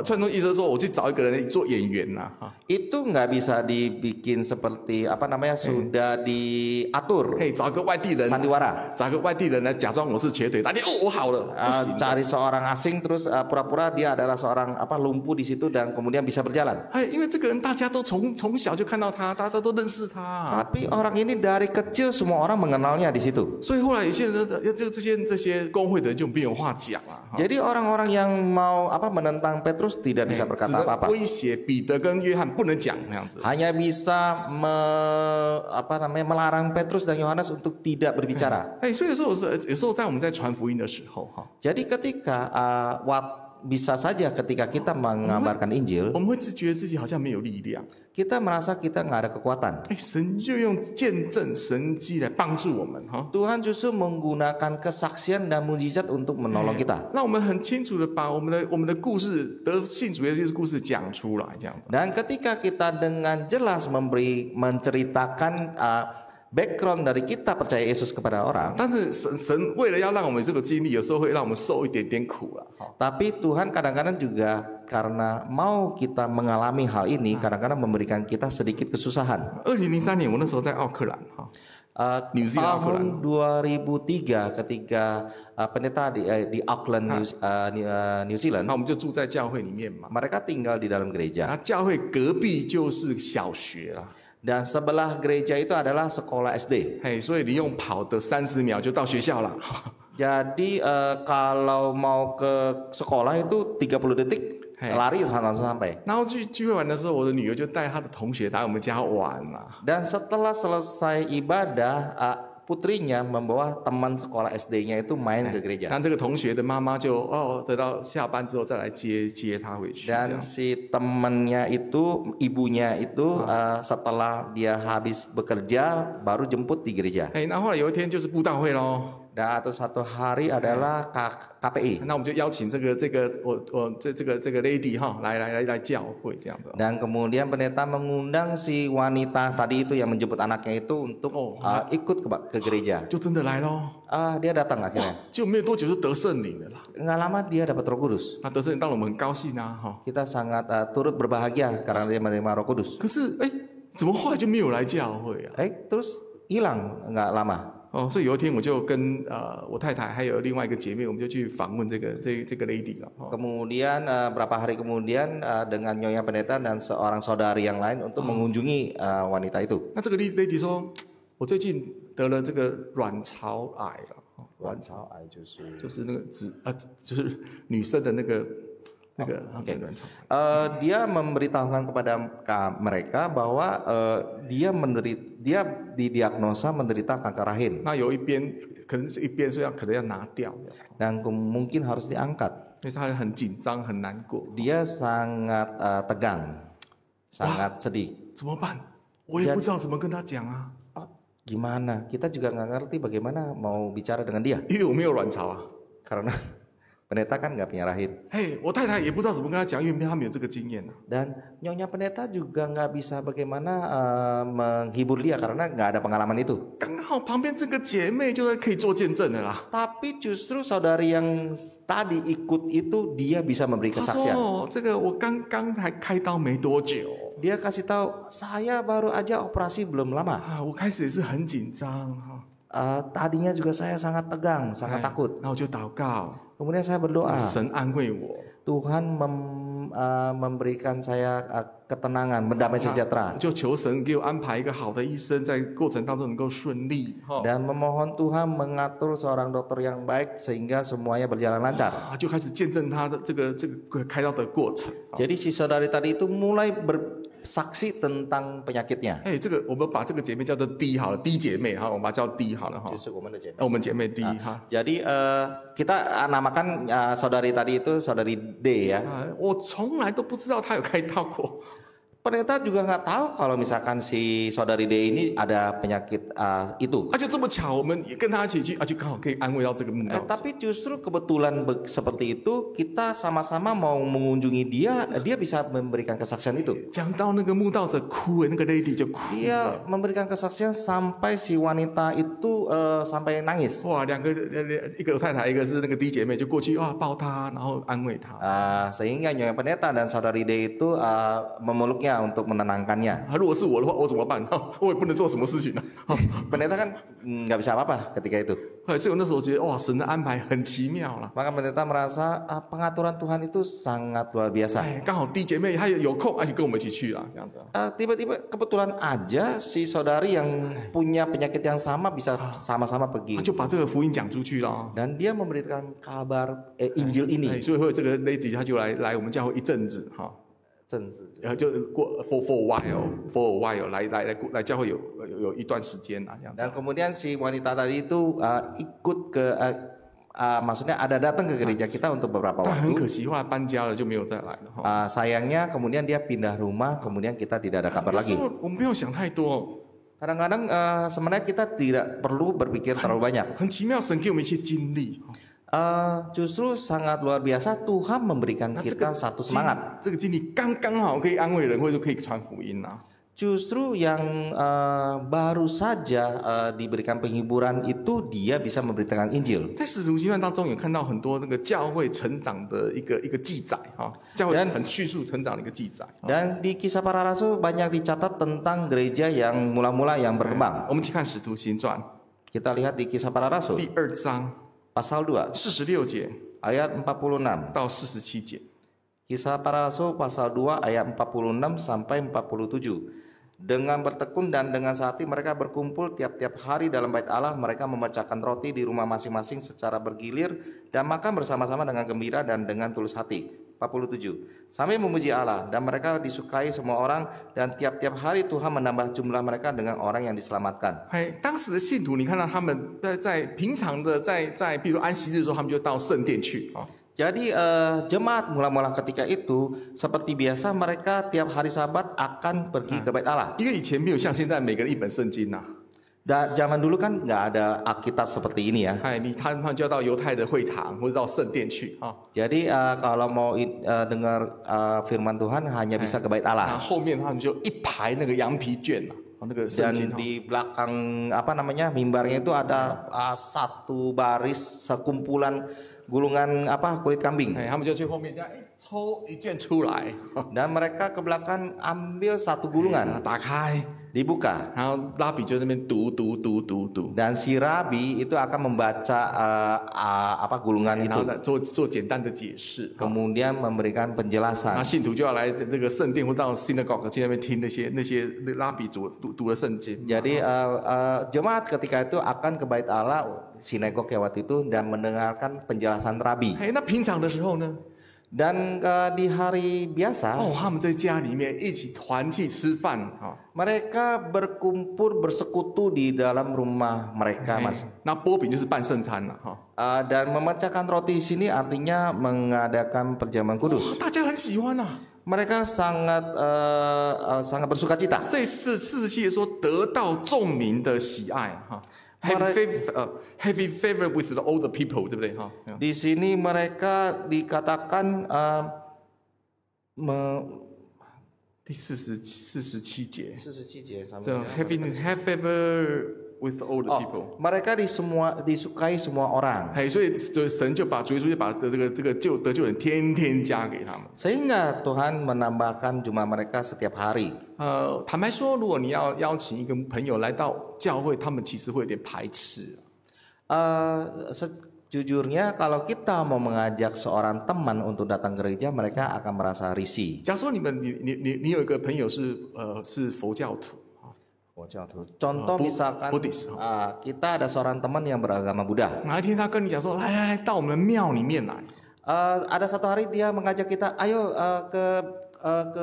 串通意思是说我去找一个人做演员呐，哈， Itu nggak bisa dibikin seperti apa namanya sudah diatur 嘿，找个外地人， sandiwara. 找个外地人来假装我是瘸腿，打电哦，我好了，不行的。 Cari seorang asing terus pura-pura dia adalah seorang lumpuh di situ dan kemudian bisa berjalan. 哎，因为这个人大家都从小就看到他，大家都认识他， Tapi orang ini dari kecil semua orang mengenalnya di situ. 所以后来有些人这些工会的人就没有话讲了，哈， Jadi orang-orang yang mau menentang Petrus tidak bisa 只 berkata 能 apa-apa. 威胁彼得跟约翰不能讲那样子。 Hanya bisa melarang Petrus dan Yohanes untuk tidak berbicara. 哎，所以说有时候在我们在传福音的时候，哈， Jadi ketika bisa saja ketika kita mengabarkan Injil, 我们会觉得自己好像没有力量。 kita merasa kita nggak ada kekuatan. 哎，神就用见证神迹来帮助我们哈， Tuhan justru menggunakan kesaksian dan mujizat untuk menolong kita. 让我们很清楚的把我们的故事得信主耶稣的故事讲出来，这样子。 Dan ketika kita dengan jelas menceritakan background dari kita percaya Yesus kepada orang, 但是神为了要让我们这个经历，有时候会让我们受一点点苦了，哈。 tapi Tuhan kadang-kadang juga karena mau kita mengalami hal ini, kadang-kadang memberikan kita sedikit kesusahan. 2003年我那时候在奥克兰，哈， New Zealand Tahun 2003 ketika pendeta di Auckland, New Zealand, 那我们就住在教会里面嘛， mereka tinggal di dalam gereja. 那教会隔壁就是小学啦， Dan sebelah gereja itu adalah sekolah SD. 嘿，所以你用跑的30秒就到学校了。 Jadi kalau mau ke sekolah itu 30 detik lari langsung sampai. 然后聚会完的时候，我的女儿就带她的同学来我们家玩嘛。 Dan setelah selesai ibadah, putrinya membawa teman sekolah SD-nya itu main ke gereja. 那这个同学的妈妈就等到下班之后再来接她回去。 Dan si temannya itu, ibunya itu setelah dia habis bekerja baru jemput di gereja. 哎，那后来有一天就是布道会咯。 Dan atau satu hari adalah KPI. 那我们就邀请这个 lady 哈来教会这样子。 Dan kemudian pendeta mengundang si wanita tadi itu yang menjemput anaknya itu untuk ikut ke gereja. 就真的来咯。 Dia datang akhirnya. 就没有多久就得圣灵了啦。 Nggak lama dia dapat Roh Kudus. 那得圣灵当然我们很高兴啊，哈。 Kita sangat turut berbahagia karena dia menerima Roh Kudus. 可是哎，怎么后来就没有来教会啊？ Terus hilang nggak lama. 所以有一天我就跟我太太还有另外一个姐妹，我们就去访问这个 lady 了。 Kemudian berapa hari kemudian dengan Nyonya Pendeta dan seorang saudari yang lain untuk mengunjungi wanita itu. 那这个 lady 说，我最近得了这个卵巢癌了。卵巢癌就是那个就是女生的那个卵巢。 Dia memberitahukan kepada mereka bahwa dia didiagnosa menderita kanker rahim. 那有一边可能是一边，所以可能要拿掉。 Dan mungkin harus diangkat. 因为他很紧张，很难过。 Dia sangat tegang, sangat sedih. 怎么办？我也不知道怎么跟他讲啊。 Gimana? Kita juga nggak ngerti bagaimana mau bicara dengan dia. 因为我没有卵巢啊。 Karena pendeta kan nggak punya rahim. 嘿，我太太也不知道怎么跟他讲，因为她没有这个经验啊。 Dan nyonya pendeta juga nggak bisa bagaimana menghibur dia karena nggak ada pengalaman itu. 刚好旁边这个姐妹就是可以做见证的啦。 Tapi justru saudari yang tadi ikut itu dia bisa memberi 她说 kesaksian. 哦，这个我刚刚才开刀没多久 Dia kasih tahu saya baru aja operasi belum lama. 啊，我开始也是很紧张哈， Tadinya juga saya sangat tegang, sangat 哎 takut. 然后我就祷告， Kemudian saya berdoa, 神安慰我， Tuhan memberikan saya ketenangan, damai sejahtera. 就求神给我安排一个好的医生，在过程当中能够顺利哈。 Dan memohon Tuhan mengatur seorang dokter yang baik sehingga semuanya berjalan lancar. 啊，就开始见证他的这个开刀的过程。 Jadi si saudari tadi itu mulai bersaksi tentang penyakitnya. 哎，这个我们把这个姐妹叫做 D 好了，D 姐妹哈，我们把她叫 D 好了哈。 Justru woman aja. 我们姐妹 D 哈。 Jadi kita namakan saudari tadi itu saudari D ya. 啊，我从来都不知道她有开刀过。 Pendeta juga nggak tahu kalau misalkan si saudari D ini ada penyakit itu. 就这么巧，我们也跟她一起去就刚好可以安慰到这个慕道者。 Tapi justru kebetulan seperti itu kita sama-sama mau mengunjungi dia, dia bisa memberikan kesaksian itu. 讲到那个慕道者哭那个 lady 就哭。 Dia memberikan kesaksian sampai si wanita itu sampai nangis. 哇，一个太太，一个是那个 D 姐妹，就过去哇抱她，然后安慰她。 Sehingga nyonya pendeta dan saudari D itu memeluknya untuk menenangkannya. 如果是我的话，我怎么办？我也不能做什么事情啊。 Pendeta kan nggak bisa apa-apa ketika itu. 所以我那时候觉得哇，神的安排很奇妙了。 Maka pendeta merasa pengaturan Tuhan itu sangat luar biasa. 哎，刚好 D 姐妹她有空，就跟我们一起去了，这样子。 Tiba-tiba kebetulan aja si saudari yang punya penyakit yang sama bisa sama-sama pergi. 就把这个福音讲出去了。 Dan dia memberikan kabar Injil 哎， ini. 所以会有这个 lady，她就来我们教会一阵子哈。 然后就过 for a while 来教会有一段时间啊，这样子。 Dan kemudian si wanita tadi itu ikut ke maksudnya ada datang ke gereja kita untuk beberapa 但很 waktu. 可惜，后来搬家了就没有再来了哈。 Sayangnya kemudian dia pindah rumah, kemudian kita tidak ada kabar 有时 lagi. 候我们不用想太多， Kadang-kadang sebenarnya kita tidak perlu berpikir terlalu banyak. 很奇妙，神给我们一些经历。 Justru sangat luar biasa Tuhan memberikan 那这 kita 个 satu semangat. 这个经历刚刚好可以安慰人，或者可以传福音啊。 Justru yang baru saja diberikan penghiburan itu dia bisa memberitakan Injil. 在使徒行传当中有看到很多那个教会成长的一个记载哈，教会很迅速成长的一个记载。 Dan di kisah para rasul banyak dicatat tentang gereja yang mula-mula yang berkembang. 我们一起看使徒行传 Kita lihat di kisah para rasul 第2章 pasal 2 46节 ayat 46. 到47节。 Kisah para rasul pasal 2 ayat 46 sampai 47. Dengan bertekun dan dengan sehati mereka berkumpul tiap-tiap hari dalam bait Allah. Mereka memecahkan roti di rumah masing-masing secara bergilir dan makan bersama-sama dengan gembira dan dengan tulus hati. 47. Sambil memuji Allah dan mereka disukai semua orang dan tiap-tiap hari Tuhan menambah jumlah mereka dengan orang yang diselamatkan. 当时的信徒，你看到他们在平常的在比如安息日的时候，他们就到圣殿去啊。 Jadi jemaat mula-mula ketika itu seperti biasa mereka tiap hari Sabat akan pergi ke bait Allah. 因为以前没有像现在每个人一本圣经呐、 Dan zaman dulu kan nggak ada Alkitab seperti ini ya. 他们就要到犹太的会堂或者到圣殿去啊。 Jadi kalau mau dengar firman Tuhan hanya bisa ke bait 然 Allah. 后后面他们就一排那个羊皮卷啊，那个圣 Dan 经。 di belakang mimbarnya itu ada satu baris sekumpulan gulungan kulit kambing. 他们就去后面这样抽一卷出来， Dan mereka ke belakang ambil satu gulungan, 打开， dibuka. 然后拉比就在那边读。 Dan si rabi itu akan membaca gulungan 然后 itu, 呢做简单的解释， kemudian memberikan 那 penjelasan. 信徒就要来这个圣殿或到 synagogue 去那边听那些拉比读的圣经。 Jadi jemaat ketika itu akan ke bait Allah, sinagog ya waktu itu, dan mendengarkan penjelasan rabi. 那平常的时候呢？ Dan di hari biasa, 他们在家里面一起团契吃饭啊。 mereka berkumpul bersekutu di dalam rumah mereka, Mas. 那波饼就是办圣餐了哈。 Dan memecahkan roti di sini artinya mengadakan perjamuan kudus. 大家很喜欢啊。 Mereka sangat sangat bersuka cita. 这47节说得到众民的喜爱哈。heavy favor with the older people， 对不对？哈， Di sini mereka dikatakan 第47节， 47节 这 have favor with all the people。 mereka disukai semua orang。 所以神就把主耶稣就把这个得救人天天加给他们。 Sehingga Tuhan menambahkan jumlah mereka setiap hari。 坦白说，如果你要邀请一个朋友来到教会，他们其实会有点排斥。 Sejujurnya kalau kita mau mengajak seorang teman untuk datang gereja, mereka akan merasa risih. 假如说你有一个朋友是佛教徒。 Contoh misalkan kita ada seorang teman yang beragama Buddha. 哪一天他跟你讲说，来到我们的庙里面来。 Ada satu hari dia mengajak kita, ayo ke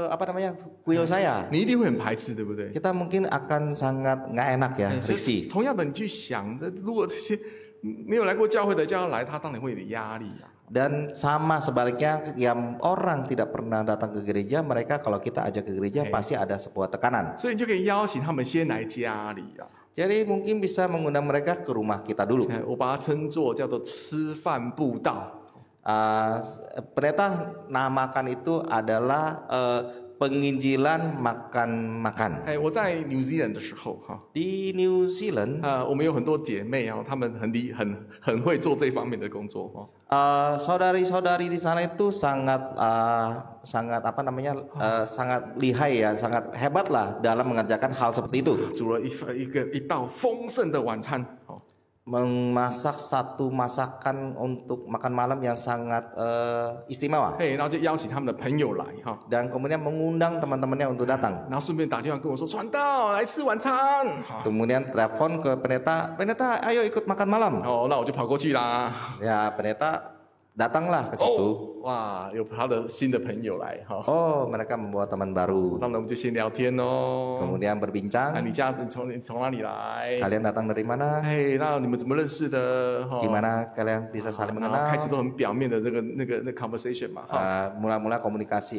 apa namanya kuil saya. 你一定会很排斥，对不对？ Kita mungkin akan sangat nggak enak ya, risih. 同样的，你去想，如果这些没有来过教会的叫他来，他当然会有点压力啊。 Dan sama sebaliknya, yang orang tidak pernah datang ke gereja, mereka kalau kita ajak ke gereja pasti ada sebuah tekanan. 所以你就可以邀请他们先来家里啊。 Jadi mungkin bisa mengundang mereka ke rumah kita dulu. 我把它称作叫做吃饭布道。 Pendeta namakan itu adalah penginjilan makan-makan. 我在 New Zealand 的时候哈， Di New Zealand 我们有很多姐妹啊，她们很会做这方面的工作哦。 saudari-saudari di sana itu sangat apa namanya sangat lihai ya, sangat hebat lah dalam mengerjakan hal seperti itu. 煮了一道丰盛的晚餐。 Memasak satu masakan untuk makan malam yang sangat istimewa. 然后就邀请他们的朋友来哈， Dan kemudian mengundang teman-temannya untuk datang. 然后顺便打电话跟我说，传道来吃晚餐。 Kemudian telepon ke pendeta, ayo ikut makan malam. 那我就跑过去啦。 Ya, pendeta datanglah ke situ. 哇，有他的新的朋友来哈。 Oh, mereka membawa teman baru. 那我们就先聊天哦。 Kemudian berbincang. 你家从哪里来？ Kalian datang dari mana? 那你们怎么认识的？ Gimana kalian bisa saling 然后 mengenal? 开始都很表面的那个 conversation 嘛。 Mula-mula komunikasi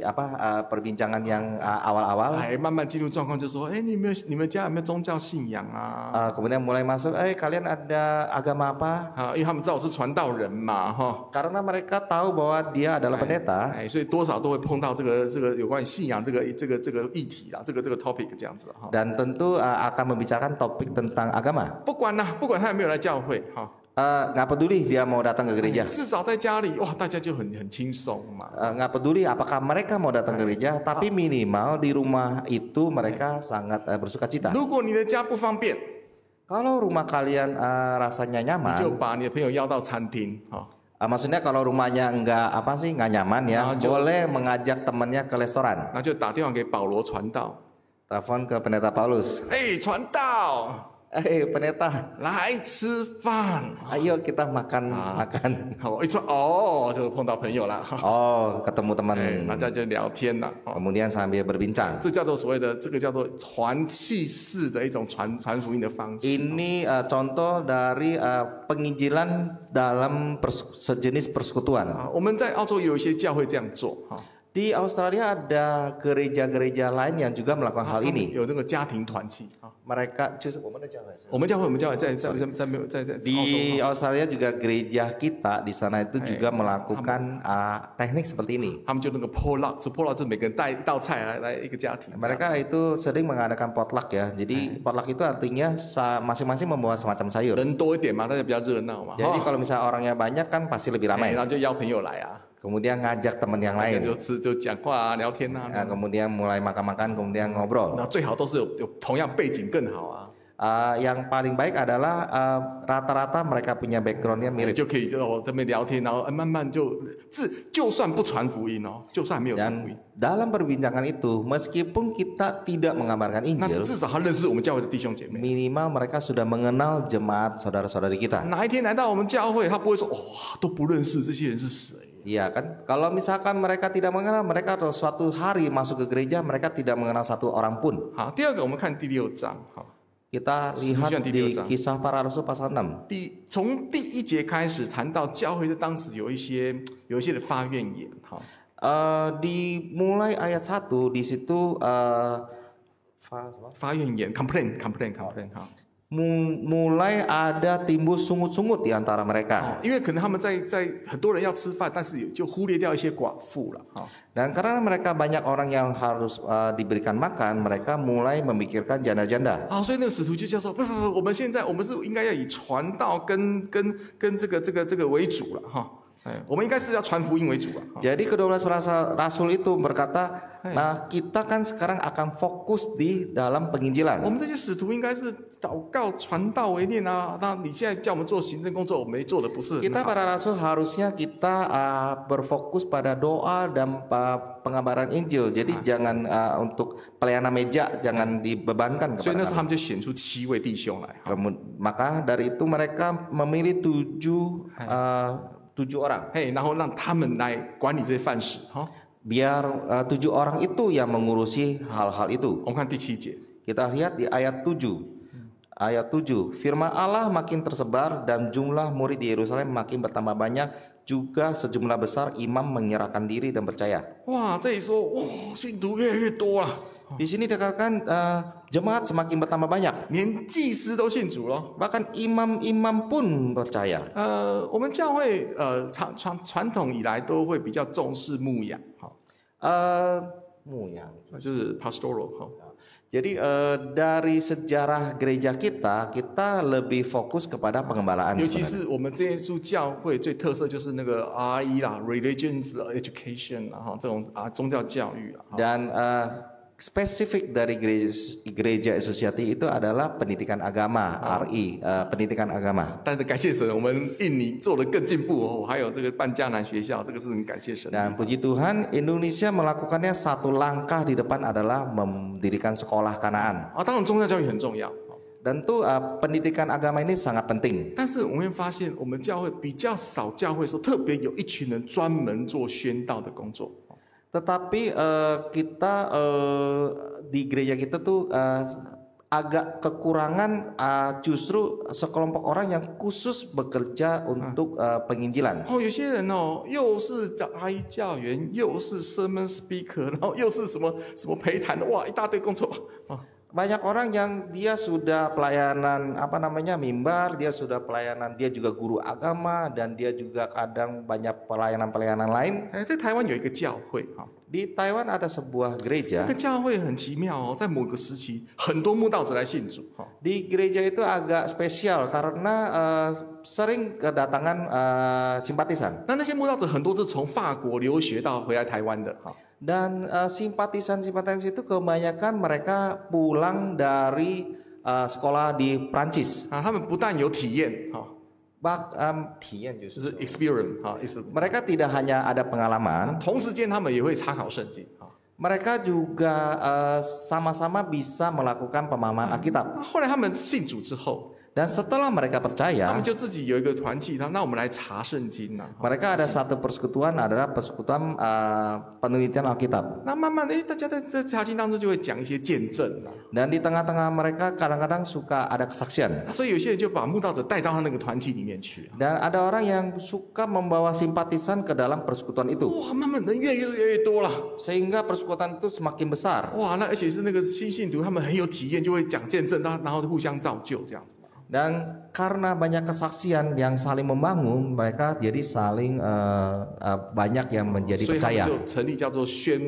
perbincangan yang awal-awal. 慢慢进入状况，就说，你们家有没有宗教信仰啊？ Kemudian mulai masuk, kalian ada agama apa? 因为他们知道我是传道人嘛，哈。 Karena mereka tahu bahwa dia adalah pendeta. 所以多少都会碰到这个有关于信仰这个议题啦，这个 topic 这样子哈。 Dan tentu akan membicarakan topik tentang agama. 不管他有没有来教会哈。 Nggak peduli dia mau datang ke gereja. 至少在家里，哇，大家就很轻松嘛。 Nggak peduli apakah mereka mau datang ke gereja, tapi minimal di rumah itu mereka sangat bersuka cita. 如果你的家不方便， Kalau rumah kalian rasanya 你就 nyaman, 把你的朋友邀到餐厅哈。 maksudnya kalau rumahnya nggak nyaman ya, boleh mengajak temannya ke restoran. 那就打电话给保罗传道。 Telepon ke pendeta Paulus. 传道， pendeta, 来吃饭。 ayo kita makan. 好，一说就碰到朋友了。 Ketemu teman. 大家就聊天了。 Kemudian sambil berbincang. 这叫做所谓的这个叫做团契式的一种传福音的方式。 Ini contoh dari penginjilan dalam sejenis persekutuan. 我们在澳洲有一些教会这样做。 Di Australia ada gereja-gereja lain yang juga melakukan hal ini. 有那个家庭团契。 Mereka, 我们教会在 di Australia juga gereja kita di sana itu juga melakukan teknik seperti ini. 他们就那个 potluck 是每个人带一道菜来一个家庭。 Mereka itu sering mengadakan potluck ya. Jadi potluck itu artinya masing-masing membawa semacam sayur. 人多一点嘛，大家比较热闹嘛。 Jadi kalau misalnya orangnya banyak kan pasti lebih ramai. 然后就邀朋友来啊。 Kemudian ngajak teman yang lain. 就讲话啊，聊天啊。 Kemudian mulai makan-makan, kemudian ngobrol. 那最好都是有同样背景更好啊。 Yang paling baik adalah rata-rata mereka punya backgroundnya mirip. 就可以这边聊天，然后慢慢就算不传福音哦，就算没有传福音。 Dalam perbincangan itu, meskipun kita tidak mengabarkan 那 Injil, 至少他认识我们教会的弟兄姐妹。 minimal mereka sudah mengenal jemaat saudara-saudari kita. 哪一天来到我们教会，他不会说都不认识这些人是谁。 Iya kan? Kalau misalkan mereka tidak mengenal, mereka atau suatu hari masuk ke gereja, mereka tidak mengenal satu orang pun. 好，第二个我们看第6章，好， Kita lihat di Kisah Para Rasul pasal 6. 从第1节开始谈到教会在当时有一些的发怨言，好。 Dimulai ayat 1 di situ 发怨言 complain 哈。mulai ada timbul sungut-sungut di antara mereka. 因为可能他们在很多人要吃饭，但是就忽略掉一些寡妇了。Dan karena mereka banyak orang yang harus diberikan makan, mereka mulai memikirkan janda-janda. 所以那个使徒就叫说，不，我们现在我们是应该要以传道跟这个为主了哈。我们应该是要传福音为主啊。 Jadi kedua belas rasul itu berkata, nah kita kan sekarang akan fokus di dalam penginjilan. 我们这些使徒应该是祷告传道为念啊。那你现在叫我们做行政工作，我们做的不是很 Kita 好。 para rasul harusnya kita berfokus pada doa dan pengabaran Injil. Jadi jangan untuk pelayanan meja jangan dibebankan 所以那 kepada 时候他们就选出7位弟兄来。 Maka dari itu mereka memilih 7 orang. 然后让他们来管理这些饭食。 Biar 7 orang itu yang mengurusi hal-hal itu. 我们看第7节。 Kita lihat di ayat 7. Ayat 7. Firman Allah makin tersebar dan jumlah murid di Yerusalem makin bertambah banyak. Juga sejumlah besar imam menyerahkan diri dan percaya. 哇，这里说哇，信徒越来越多了， Di sini dikatakan jemaat semakin bertambah banyak. 连祭司都信主了。 Bahkan imam-imam pun percaya. 我们教会传统以来都会比较重视牧养，就是 pastoral 哈。 Jadi dari sejarah gereja kita lebih fokus kepada pengembalaan. 尤其是我们这耶稣教会最特色就是那个 RE 啦 ，Religious Education 啦，这种宗教教育啦。 Dan spesifik dari gereja Yesus-Sejati itu adalah pendidikan agama, RI, pendidikan agama. 但是感谢神，我们印尼做得更进步哦，还有这个办迦南学校，这个是很感谢神。 Dan puji Tuhan, Indonesia melakukannya satu langkah di depan adalah mendirikan sekolah Kanaan. 当然宗教教育很重要。 Tentu pendidikan agama ini sangat penting. 但是我们会发现，我们教会比较少教会说特别有一群人专门做宣道的工作。 Tetapi kita di gereja kita tuh agak kekurangan justru sekelompok orang yang khusus bekerja untuk penginjilan. 有些人又是哀教员，又是 sermon speaker， 然后又是什么陪谈的，哇，一大堆工作。 Banyak orang yang dia sudah pelayanan mimbar, dia sudah pelayanan, dia juga guru agama dan dia juga kadang banyak pelayanan-pelayanan lain. 在台湾有一个教会 Di Taiwan ada sebuah gereja. 这个教会很奇妙哦，在某个时期，很多慕道者来信主。 Di gereja itu agak spesial karena sering kedatangan simpatisan. 那些慕道者很多是从法国留学到回来台湾的。 Dan simpatisan-simpatisan itu kebanyakan mereka pulang dari sekolah di Prancis. 他们不但有体验，体验就是 就是 experience mereka tidak hanya ada pengalaman, 同时间他们也会查考圣经。 mereka juga sama-sama bisa melakukan pemahaman Alkitab. 后来他们信主之后， Dan setelah mereka 他 percaya, 们就自己有一个团契，那我们来查圣经啊。 mereka ada satu persekutuan adalah persekutuan penelitian Alkitab. 那慢慢的，大家在这查经当中就会讲一些见证啊。 Dan di tengah-tengah mereka kadang-kadang suka ada kesaksian. 所以有些人就把慕道者带到他那个团契里面去。 Dan ada orang yang suka membawa simpatisan ke dalam persekutuan itu. 哇，慢慢人越来越多了。 Sehingga persekutuan itu semakin besar. 哇，那而且是那个新信徒，他们很有体验，就会讲见证，然后互相造就这样子。 Dan karena banyak kesaksian yang saling membangun, mereka jadi saling banyak yang menjadi 所以他们 percaya. 就成立叫做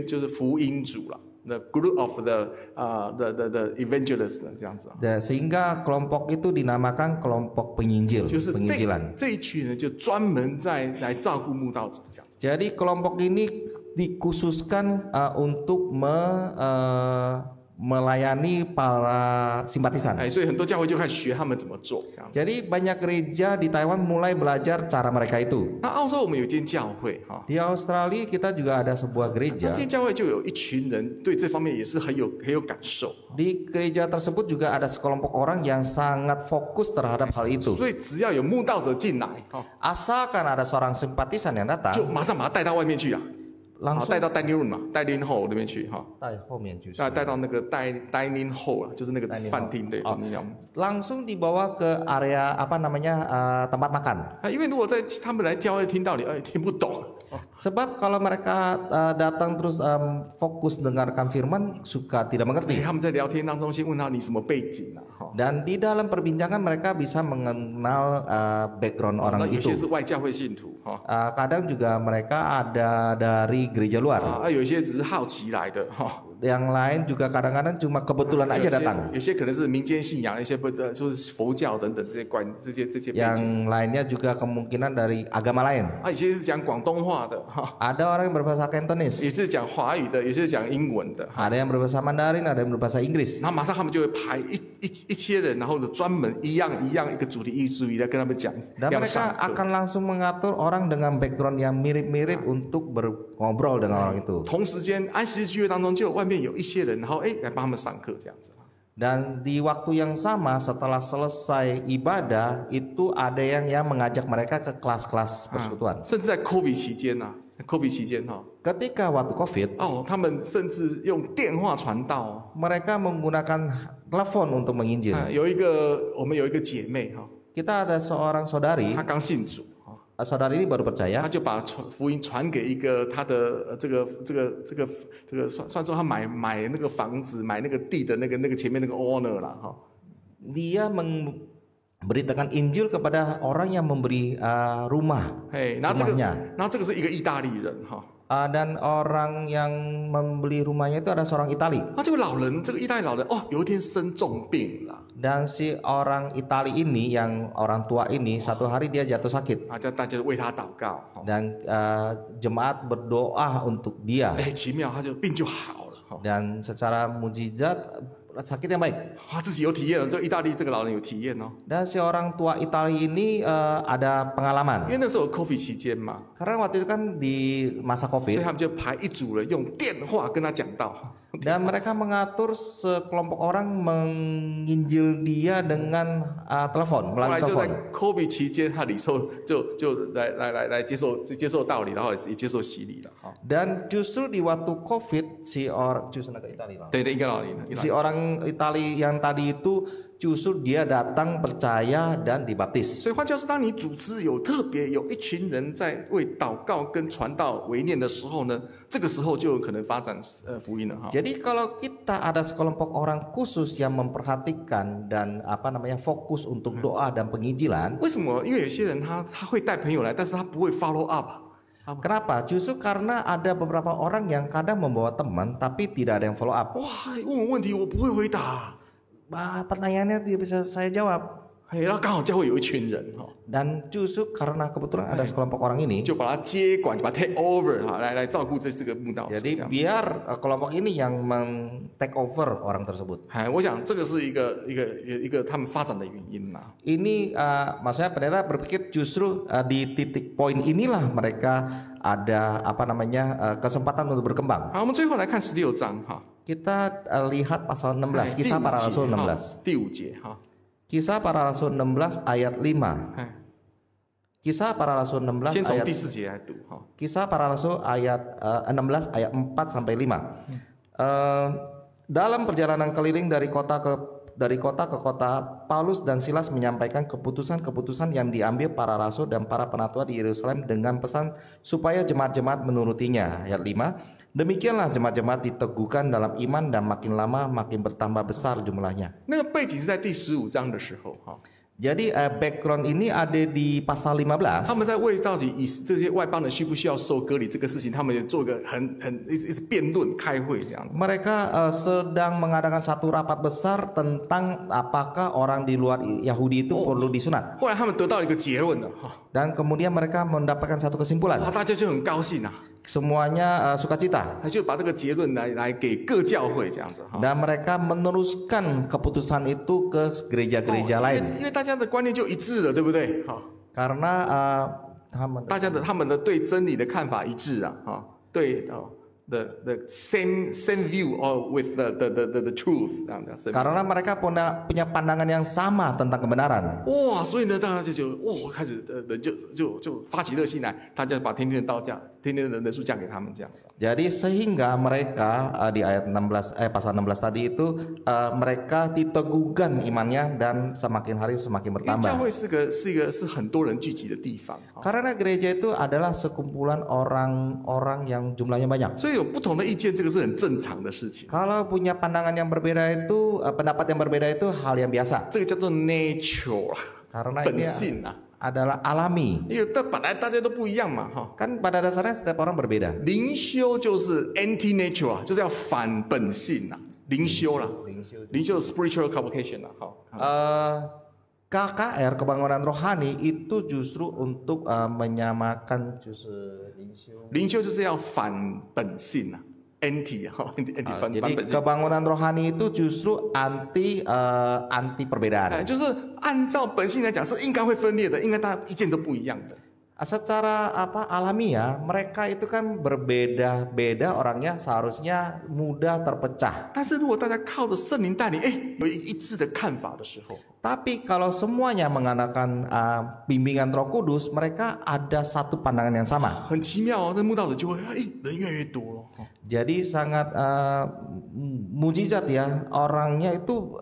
就是福音组了。 The group of the evangelists 这样子。 Sehingga kelompok itu dinamakan kelompok penginjil, 就是 penginjilan. 这一群人就专门来照顾慕道者这样。 Jadi kelompok ini dikhususkan untuk melayani para simpatisan. 所以很多教会就开始学他们怎么做。 Jadi banyak gereja di Taiwan mulai belajar cara mereka itu. 那澳洲我们有一间教会 Di Australia kita juga ada sebuah 那 gereja. 这间教会就有一群人对这方面也是很有感受。 Di gereja tersebut juga ada sekelompok orang yang sangat fokus terhadap hal itu. 所以只要有慕道者进来， Asalkan ada seorang simpatisan yang 就 datang, 马上把他带到外面去啊， langsung 带到 dining room 嘛，dining hall 那边去哈， 带后面就是带到那个 dining hall 就是那个 Dining 饭厅对， hall 你讲 langsung dibawa ke area tempat makan. 因为如果在他们来教会听道理，听不懂， Sebab kalau mereka datang terus fokus dengarkan firman, suka tidak mengerti. 他们在聊天当中先问他你什么背景啊？ Dan di dalam perbincangan mereka bisa mengenal background orang 有些 itu. 是外教会信徒哈， Kadang juga mereka ada dari gereja luar. 有一些只是好奇来的哈， Yang lain juga kadang-kadang cuma kebetulan aja datang. 有些可能是民间信仰，一些不就是佛教等等这些背 Yang 景 lainnya juga kemungkinan dari agama lain. 有些是讲广东话的哈， Ada orang yang berbahasa Cantonese, 也是讲华语的，也是讲英文的哈。 ada yang berbahasa Mandarin, ada yang berbahasa Inggris. 然后马上他们就会排一些人，然后呢专门一样一个主题艺术来跟他们讲， Dan 要 mereka 上课。 akan langsung mengatur orang dengan background yang mirip-mirip untuk ngobrol dengan orang itu. 同时间安息日聚会当中，就外面有一些人，然后来帮他们上课这样子。 Dan di waktu yang sama setelah selesai ibadah itu ada yang mengajak mereka ke kelas-kelas persekutuan. 甚至在 COVID 期间呐、COVID 期间哈， Ketika waktu COVID, 他们甚至用电话传道。 mereka menggunakan telepon untuk menginjil. 我们有一个姐妹哈， Kita ada seorang saudari, 她刚信主哈， saudari ini baru 她 percaya. 就把福音传给一个她的这个算说她买那个房子买那个地的那个前面那个 owner 啦哈。 Dia memberitakan Injil kepada orang yang memberi rumah 嘿，然后这个 rumahnya. 这个是一个意大利人哈。 Dan orang yang membeli rumahnya itu ada seorang Itali. 这个意大利老人有一天生重病了 Dan si orang Itali ini, yang orang tua ini, satu hari dia jatuh sakit. 叫大家为他祷告。 Dan jemaat berdoa untuk dia. 奇妙，他就病就好了。 Dan secara mujizat sakitnya baik. 他自己有体验了，这个意大利这个老人有体验哦。 Dan si orang tua Itali ini ada 因 pengalaman. 为那时候有 COVID 期间嘛， Karena waktu itu kan di masa 所以 COVID. 他们就排一组人用电话跟他讲道。 Dan mereka mengatur sekelompok orang menginjil dia dengan telepon, 后来 melalui 就在 telepon. COVID 期间，他领受就来接受道理，然后也接受洗礼了哈。 Dan justru di waktu COVID si orang Itali, 对，应该老领。 si orang Itali yang tadi itu justru dia datang percaya dan dibaptis. 所以换句话说，当你组织特别有一群人在为祷告跟传道为念的时候呢，这个时候就有可能发展福音了哈。 Jadi kalau kita ada sekelompok orang khusus yang memperhatikan dan fokus untuk doa dan penginjilan. 为什么？因为有些人他会带朋友来，但是他不会 follow up。 Kenapa? Justru karena ada beberapa orang yang kadang membawa teman tapi tidak ada yang follow up. 哇，问我问题我不会回答。 Pertanyaannya tidak bisa saya jawab. 然后刚好教会有一群人哈， Dan justru karena kebetulan ada sekelompok orang ini, 就把他接管，就把他 take over 哈，来照顾这个慕道者。 jadi biar kelompok ini yang take over orang tersebut. 我想这个是一个他们发展的原因呐。 Ini maksudnya pendeta berpikir justru di titik poin inilah mereka ada kesempatan untuk berkembang. 好，我们最后来看16章哈， Kita lihat pasal 16, Kisah Para Rasul 16. 第5节哈。 Kisah Para Rasul 16 ayat 5. 哎， Kisah Para Rasul 16先从 ayat 第4节来读哈。 Kisah Para Rasul ayat 16 ayat 4 sampai 5. Dalam perjalanan keliling dari kota ke kota, Paulus dan Silas menyampaikan keputusan-keputusan yang diambil para rasul dan para penatua di Yerusalem dengan pesan supaya jemaat-jemaat menurutinya. Ayat 5. Demikianlah jemaat-jemaat diteguhkan dalam iman dan makin lama makin bertambah besar jumlahnya. 那个背景是在第15章的时候哈， Jadi background ini ada di pasal 15. 他们在为到底这些外邦人需不需要受割礼这个事情，他们也做一个一直辩论开会这样子。 Mereka sedang mengadakan satu rapat besar tentang apakah orang di luar Yahudi itu perlu disunat. 后来他们得到一个结论了哈， Dan kemudian mereka mendapatkan satu kesimpulan. 大家就很高兴啊， Semuanya sukacita. 他就把这个结论来给各教会这样子哈。 Dan mereka meneruskan keputusan itu ke gereja-gereja lain. 因为大家的观念就一致了，对不对？好， Karena 他们的对真理的看法一致啊，哈，对the same view or with the truth 这样子。 karena mereka punya pandangan yang sama tentang kebenaran. 哇，所以呢，大家就开始人就发起热心来，他就把天天的天天的人数降给他们这样子。 Jadi sehingga mereka di ayat 16 pasal 16 tadi itu mereka diteguhkan imannya dan semakin hari semakin 因为教 bertambah. 会是很多人聚集的地方， Karena gereja itu adalah sekumpulan orang-orang yang jumlahnya banyak. 所以有不同的意见，这个是很正常的事情。 Kalau punya pandangan yang berbeda itu, pendapat yang berbeda itu hal yang biasa. 这个叫做 nature 啊， Karena 本 ini 性啊， adalah alami. 因为本来大家都不一样嘛，哈。 Kan pada dasarnya setiap orang berbeda. 灵修就是 anti nature 啊，就是要反本性啊，灵修啦，灵修 spiritual convocation 啦，好。 KKR kebangunan rohani itu justru untuk menyamakan 灵修就是要反本性啊 ，anti 哈 ，anti 反 jadi 本性。 kebangunan rohani itu justru anti perbedaan. 就是按照本性来讲是应该会分裂的，应该大家意见都不一样的。 Secara alamiah mereka itu kan berbeda-beda orangnya, seharusnya mudah terpecah. 但是如果大家靠着圣灵带领，有一致的看法的时候， Tapi kalau semuanya mengandalkan bimbingan Roh Kudus, mereka ada satu pandangan yang sama. 很奇妙哦，那慕道者就会人越来越多了。 Jadi sangat mujizat ya, orangnya itu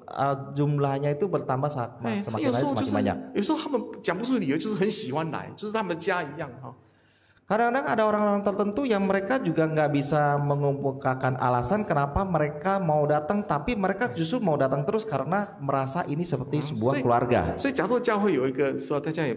jumlahnya itu bertambah semakin 有 hari 时候就 semakin 是 banyak. 有时候他们讲不出理由，就是很喜欢来，就是他们的家一样哈。 Kadang-kadang ada orang-orang tertentu yang mereka juga nggak bisa mengemukakan alasan kenapa mereka mau datang, tapi mereka justru mau datang terus karena merasa ini seperti sebuah keluarga. 所以假如教会有一个说大家也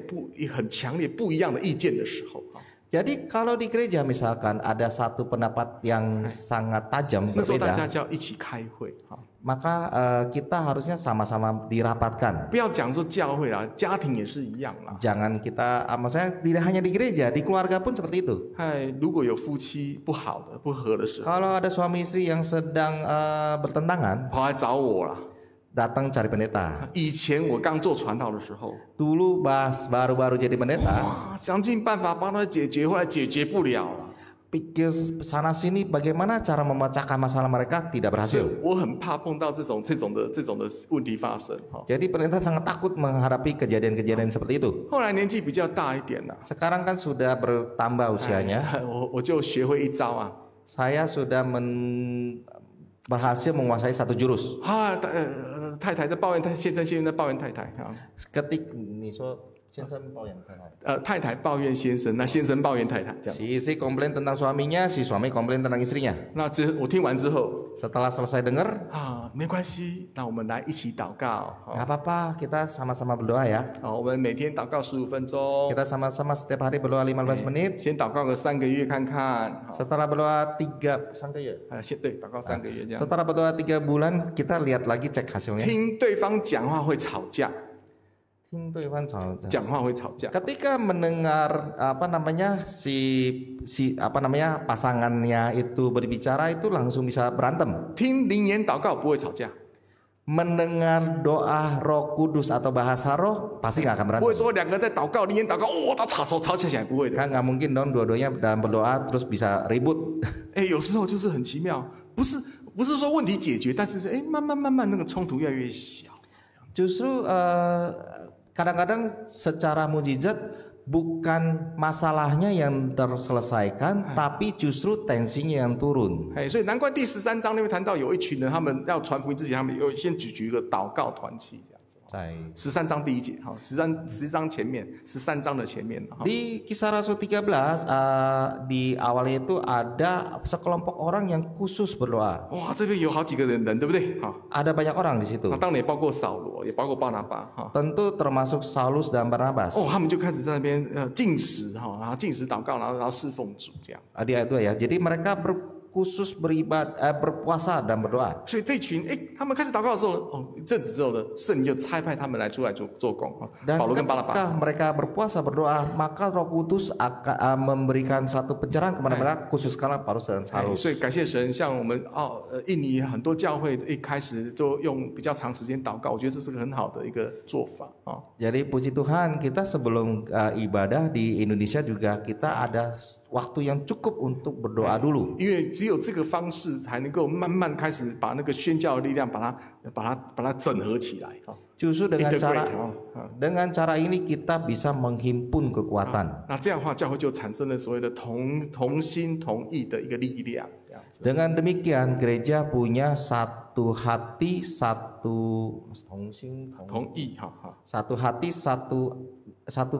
很强烈不一样的意见的时候， Jadi kalau di gereja misalkan ada satu pendapat yang sangat tajam 那时候大家 berbeda, 就要一起开会哈。 maka kita harusnya sama-sama dirapatkan. 不要讲说教会啦，家庭也是一样啦。 Jangan kita, maksudnya tidak hanya di gereja, di keluarga pun seperti itu. 如果有夫妻不好的、不和的时候， Kalau ada suami istri yang sedang bertentangan, 跑来找我啦。 datang cari pendeta. 以前我刚做传道的时候， Dulu baru-baru jadi pendeta, 哇，想尽办法帮他解决，后来解决不了了。 pikir sana sini bagaimana cara memecahkan masalah mereka, tidak 所以 berhasil. 我很怕碰到这种的问题发生哈。 Jadi pendeta sangat takut menghadapi kejadian-kejadian seperti itu. 后来年纪比较大一点了， Sekarang kan sudah bertambah usianya, 我就学会一招啊， saya sudah berhasil menguasai satu jurus. 太太在抱怨先生在抱怨太太啊， 你说先生抱怨太太，太太抱怨先生，那先生抱怨太太这样。 si istri komplain tentang suaminya, si suami komplain tentang istrinya. 那我听完之后 Setelah selesai dengar, 没关系，那我们来一起祷告。 nggak apa-apa, kita sama-sama berdoa ya. 我们每天祷告15分钟， Kita sama-sama setiap hari berdoa 15 menit. 先祷告个3个月看看。 Setelah berdoa 3 ya. 对，祷告3个月这样。 Setelah berdoa 3 bulan, kita lihat lagi cek hasilnya. 听对方讲话会吵架， 讲话会吵架。 Ketika mendengar si pasangannya itu berbicara itu langsung bisa berantem. 听灵言祷告不会吵架， Mendengar doa Roh Kudus atau bahasa Roh pasti nggak akan 不会 berantem. 说2个人在祷告，灵言祷告，他吵起来不会的。 Kan nggak mungkin dong dua-duanya dalam berdoa terus bisa ribut. 有时候就是很奇妙，不是说问题解决，但是慢慢那个冲突越来越小。 Justru kadang-kadang secara mujizat bukan masalahnya yang terselesaikan, tapi justru tensinya yang turun. 所以难怪第13章那边谈到有一群人，他们要传福音之前，他们先举一个祷告团契这样子。 13章第1节，好，10章前面，13章的前面。 Di Kisah Rasul 13 di awalnya itu ada sekelompok orang yang khusus berdoa. 哇，这边有好几个人，对不对？ Ada banyak orang di situ. 当然也包括扫罗，也包括巴拿巴。 Tentu termasuk Saulus dan Barnabas. 他们就开始在那边禁食然后禁食祷告，然后侍奉主这样。 Di ayat 2 ya. Jadi mereka khusus berpuasa dan berdoa. 所以这群他们开始祷告的时候，一阵子之后呢，圣灵就差派他们出来做工。 Dan 保罗跟巴拿 ketika 巴。 mereka berpuasa berdoa, maka Roh Kudus akan memberikan suatu pencerahan kepada mereka, khususkanlah Paulus dan Saulus. 所以感谢神，像我们印尼很多教会一开始就用比较长时间祷告，我觉得这是个很好的一个做法啊。 Jadi puji Tuhan, kita sebelum ibadah di Indonesia juga kita ada waktu yang cukup untuk berdoa dulu. 因为只有这个方式才能够慢慢开始把那个宣教的力量把它整合起来。 Justru dengan cara ini kita bisa menghimpun kekuatan. 那这样的话，教会就产生了所谓的同心同意的一个力量。 Dengan demikian gereja punya satu hati, satu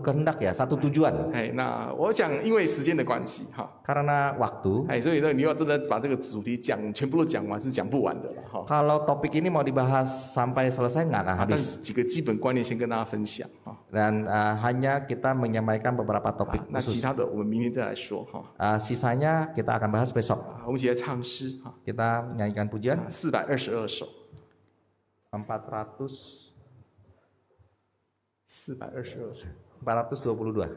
kehendak ya, satu tujuan. 那我想因为时间的关系 Karena waktu. 所以呢，你要真的把这个主题全部都讲完是讲不完的了 Kalau topik ini mau dibahas sampai selesai nggak akan 但 habis. 是几个基本观念先跟大家分享 Dan hanya kita menyampaikan beberapa topik 那其 khusus. 他的我们明天再来说 Sisanya kita akan bahas besok. 我们一起来唱诗 Kita menyanyikan pujian 422首 422. 422首。 422.